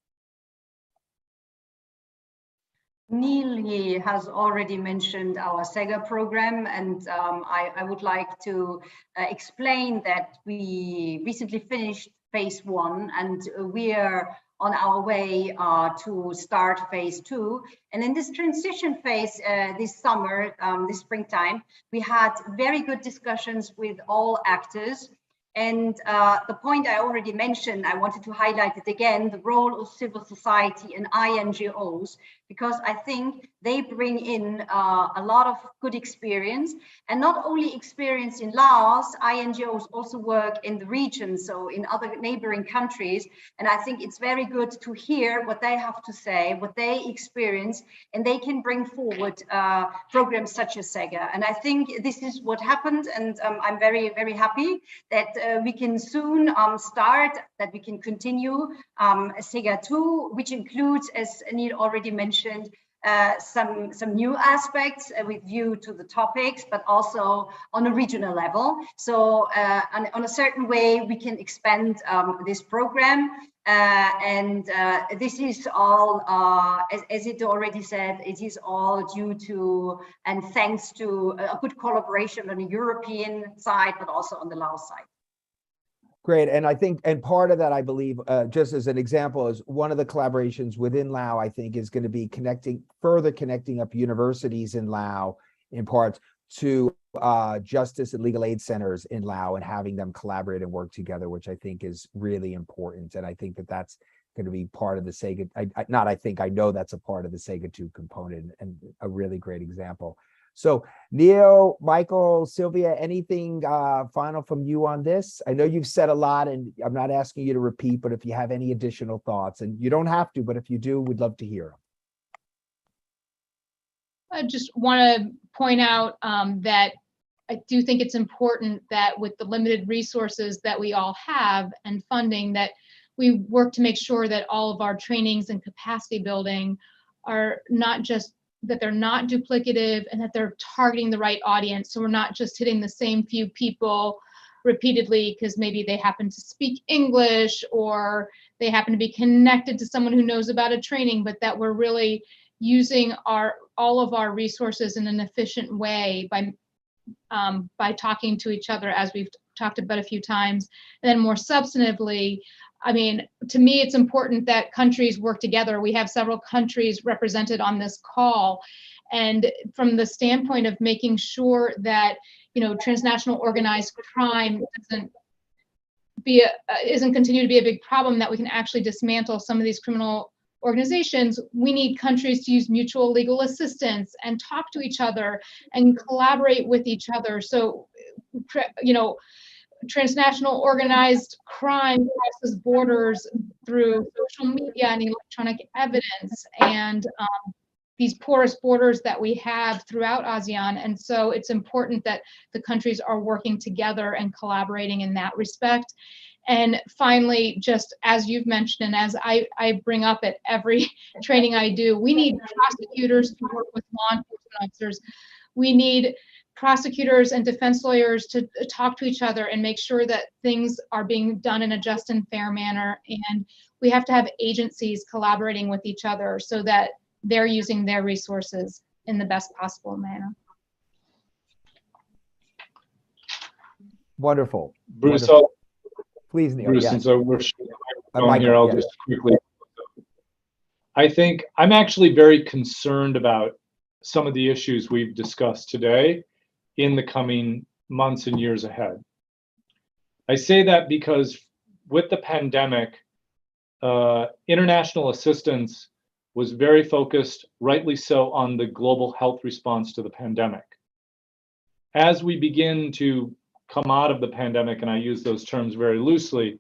Neil, he has already mentioned our SEGA program, and I would like to explain that we recently finished phase 1, and we are on our way to start phase 2. And in this transition phase this summer, this springtime, we had very good discussions with all actors. And the point I already mentioned, I wanted to highlight it again, the role of civil society and INGOs, because I think they bring in a lot of good experience, and not only experience in Laos, INGOs also work in the region, so in other neighboring countries. And I think it's very good to hear what they have to say, what they experience, and they can bring forward programs such as SEGA. And I think this is what happened, and I'm very, very happy that we can soon start, that we can continue SEGA 2, which includes, as Neil already mentioned, some new aspects with view to the topics, but also on a regional level. So on a certain way, we can expand this program. And this is all, as it already said, it is all due to and thanks to a good collaboration on the European side, but also on the Laos side. Great. And I think, and part of that, I believe, just as an example, is one of the collaborations within Lao, I think, is going to be further connecting up universities in Lao, in parts, to justice and legal aid centers in Lao, and having them collaborate and work together, which I think is really important. And I think that that's going to be part of the SEGA. I know that's a part of the SEGA 2 component, and a really great example. So Neil, Michael, Sylvia, anything final from you on this? I know you've said a lot, and I'm not asking you to repeat, but if you have any additional thoughts, and you don't have to, but if you do, we'd love to hear them. I just want to point out that I do think it's important that with the limited resources that we all have and funding, that we work to make sure that all of our trainings and capacity building are not just that they're not duplicative, and that they're targeting the right audience. So we're not just hitting the same few people repeatedly because maybe they happen to speak English or they happen to be connected to someone who knows about a training, but that we're really using all of our resources in an efficient way by talking to each other, as we've talked about a few times. And then more substantively, I mean, to me, it's important that countries work together. We have several countries represented on this call. And from the standpoint of making sure that, transnational organized crime isn't continue to be a big problem, that we can actually dismantle some of these criminal organizations, we need countries to use mutual legal assistance and talk to each other and collaborate with each other. So, transnational organized crime crosses borders through social media and electronic evidence, and these porous borders that we have throughout ASEAN. And so it's important that the countries are working together and collaborating in that respect. And finally, just as you've mentioned, and as I bring up at every training I do, we need prosecutors to work with law enforcement officers. We need prosecutors and defense lawyers to talk to each other and make sure that things are being done in a just and fair manner. And we have to have agencies collaborating with each other so that they're using their resources in the best possible manner. Wonderful. Bruce, Wonderful. Please, Neil. Bruce, Yes. since we're on here, I'll yes. just quickly. I think I'm actually very concerned about some of the issues we've discussed today in the coming months and years ahead. I say that because with the pandemic, international assistance was very focused, rightly so, on the global health response to the pandemic. As we begin to come out of the pandemic, and I use those terms very loosely,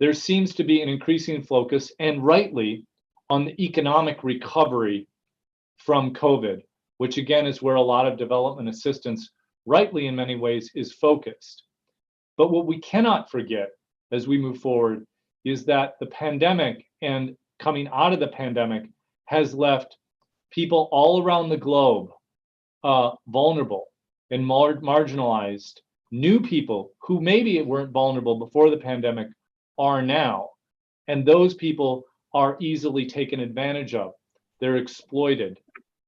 there seems to be an increasing focus, and rightly, on the economic recovery from COVID, which again is where a lot of development assistance, rightly in many ways, is focused. But what we cannot forget as we move forward is that the pandemic and coming out of the pandemic has left people all around the globe vulnerable and marginalized. New people who maybe weren't vulnerable before the pandemic are now, and those people are easily taken advantage of. They're exploited.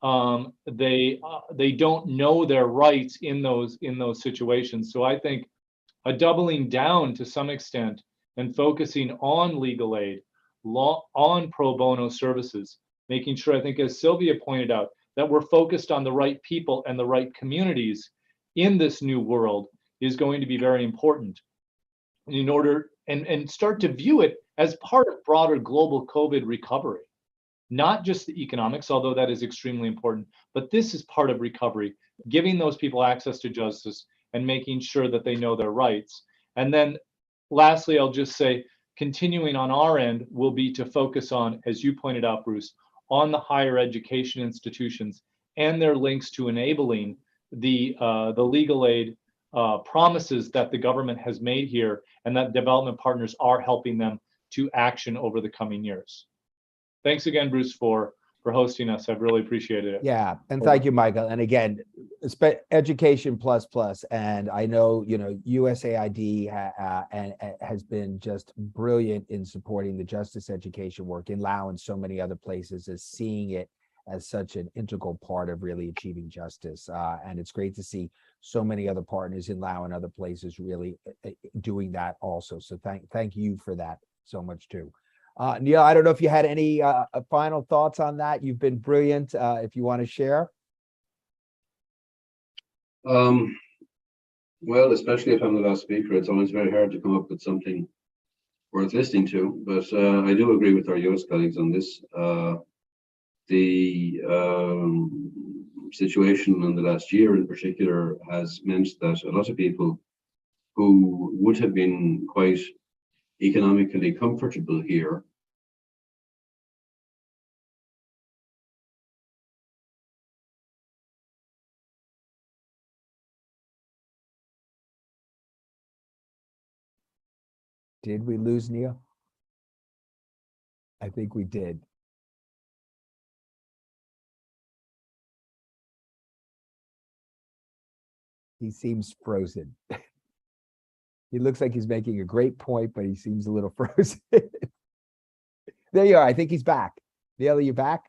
They don't know their rights in those situations. So I think a doubling down to some extent and focusing on legal aid, on pro bono services, making sure, I think as Sylvia pointed out, that we're focused on the right people and the right communities in this new world is going to be very important in order and start to view it as part of broader global COVID recovery. Not just the economics, although that is extremely important, but this is part of recovery, giving those people access to justice and making sure that they know their rights. And then lastly, I'll just say, continuing on our end will be to focus on, as you pointed out, Bruce, on the higher education institutions and their links to enabling the legal aid promises that the government has made here, and that development partners are helping them to action over the coming years. Thanks again, Bruce, for hosting us. I've really appreciated it. Yeah, and thank you, Michael. And again, education plus plus. And I know, you know, USAID has been just brilliant in supporting the justice education work in Laos and so many other places, as seeing it as such an integral part of really achieving justice. And it's great to see so many other partners in Laos and other places really doing that also. So thank you for that so much too. Neil, I don't know if you had any final thoughts on that. You've been brilliant. If you want to share. Well, especially if I'm the last speaker, it's always very hard to come up with something worth listening to. But I do agree with our US colleagues on this. The situation in the last year in particular has meant that a lot of people who would have been quite economically comfortable here Did we lose Neil? I think we did. He seems frozen. He looks like he's making a great point, but he seems a little frozen. There you are. I think he's back. Neil, are you back?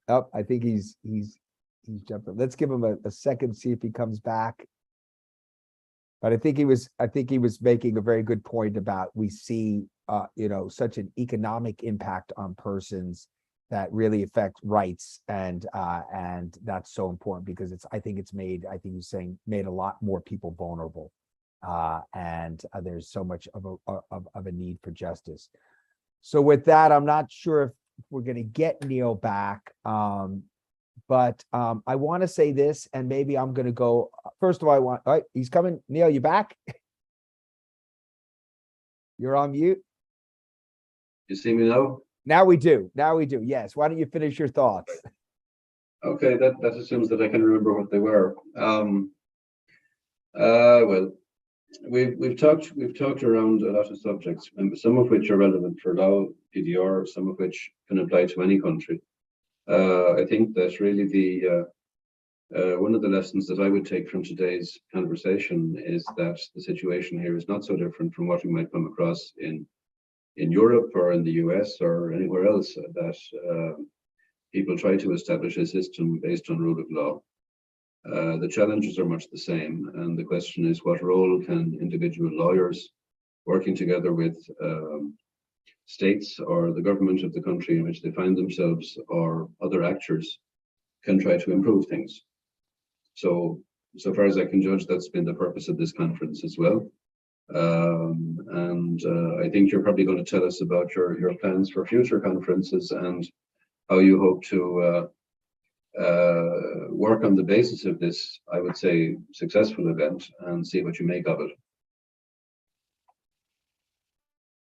Oh, I think he's jumping. Let's give him a second, see if he comes back. But I think he was making a very good point about we see you know, such an economic impact on persons that really affect rights, and that's so important because I think he's saying made a lot more people vulnerable, and there's so much of a need for justice. So with that, I'm not sure if we're going to get Neil back, but I want to say this, and maybe I'm going to go first of all. All right, he's coming. Neil, you back? You're on mute. You see me now? Now we do. Yes. Why don't you finish your thoughts? Okay, that assumes that I can remember what they were. Well, we've talked around a lot of subjects, and some of which are relevant for Laos, PDR, some of which can apply to any country. I think that really the one of the lessons that I would take from today's conversation is that the situation here is not so different from what we might come across in Europe or in the US or anywhere else, that people try to establish a system based on rule of law. The challenges are much the same, and the question is, what role can individual lawyers working together with states or the government of the country in which they find themselves or other actors can try to improve things. So far as I can judge, that's been the purpose of this conference as well. And I think you're probably going to tell us about your plans for future conferences and how you hope to work on the basis of this, I would say, successful event, and see what you make of it.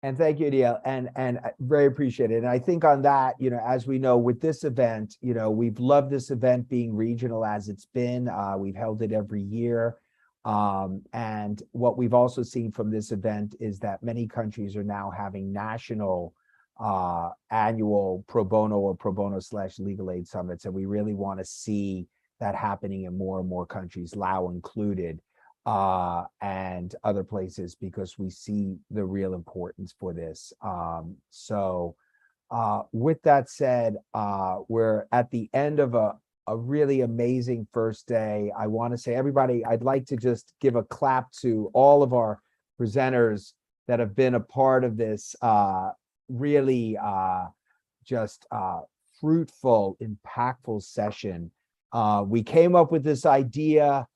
And thank you, Neil, and I very appreciate it. And I think on that, you know, as we know with this event, you know, we've loved this event being regional as it's been. We've held it every year. And what we've also seen from this event is that many countries are now having national annual pro bono or pro bono / legal aid summits. And we really want to see that happening in more and more countries, Laos included, and other places, because we see the real importance for this. So with that said, we're at the end of a really amazing first day. I want to say, everybody, I'd like to just give a clap to all of our presenters that have been a part of this really just fruitful, impactful session. We came up with this idea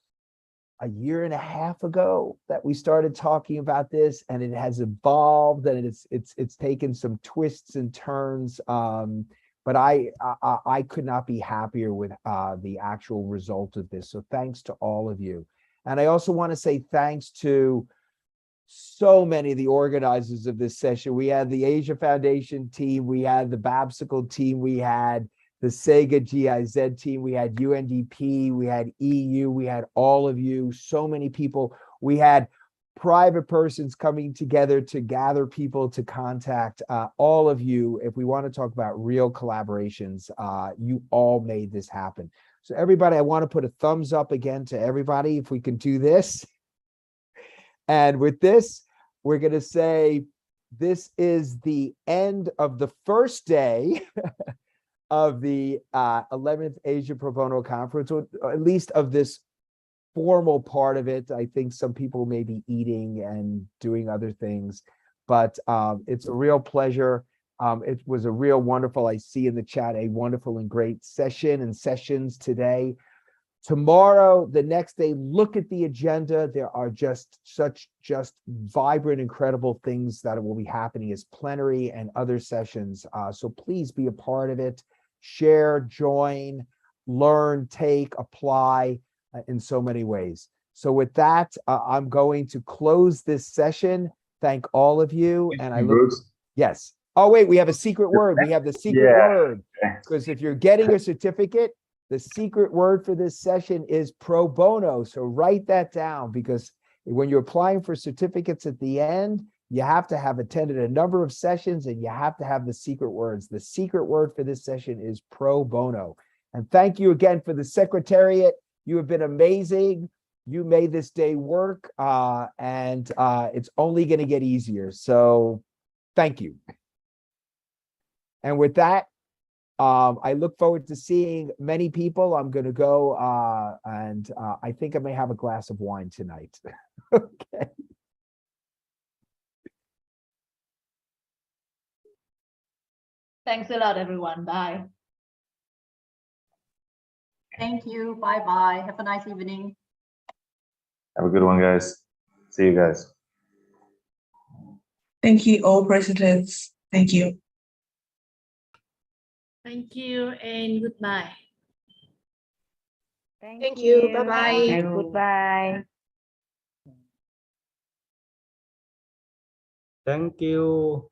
a year and a half ago that we started talking about this, and it has evolved, and it's taken some twists and turns. But I could not be happier with the actual result of this. So thanks to all of you. And I also want to say thanks to so many of the organizers of this session. We had the Asia Foundation team, we had the Babsicle team, we had the Sega GIZ team, we had UNDP, we had EU, we had all of you, so many people We had private persons coming together to gather people to contact all of you. If we want to talk about real collaborations, you all made this happen. So everybody, I want to put a thumbs up again to everybody if we can do this. And with this, we're going to say this is the end of the first day of the 11th Asia Pro Bono Conference, or at least of this formal part of it. I think some people may be eating and doing other things, but it's a real pleasure. It was a real wonderful, I see in the chat, a wonderful and great session and sessions today. Tomorrow, the next day, look at the agenda. There are just vibrant, incredible things that will be happening as plenary and other sessions. So please be a part of it. Share, join, learn, take, apply in so many ways. So with that, I'm going to close this session. Thank all of you. And I look, yes. Oh, wait, we have a secret word. We have the secret word. Because if you're getting a certificate, the secret word for this session is pro bono. So write that down, because when you're applying for certificates at the end, you have to have attended a number of sessions and you have to have the secret words. The secret word for this session is pro bono. And thank you again for the Secretariat. You have been amazing. You made this day work, and it's only going to get easier. So thank you. And with that, I look forward to seeing many people. I'm going to go and I think I may have a glass of wine tonight. Okay. Thanks a lot, everyone. Bye. Thank you. Bye-bye. Have a nice evening. Have a good one, guys. See you guys. Thank you, all presidents. Thank you. Thank you and goodbye. Thank you. Bye-bye. And Goodbye. Thank you.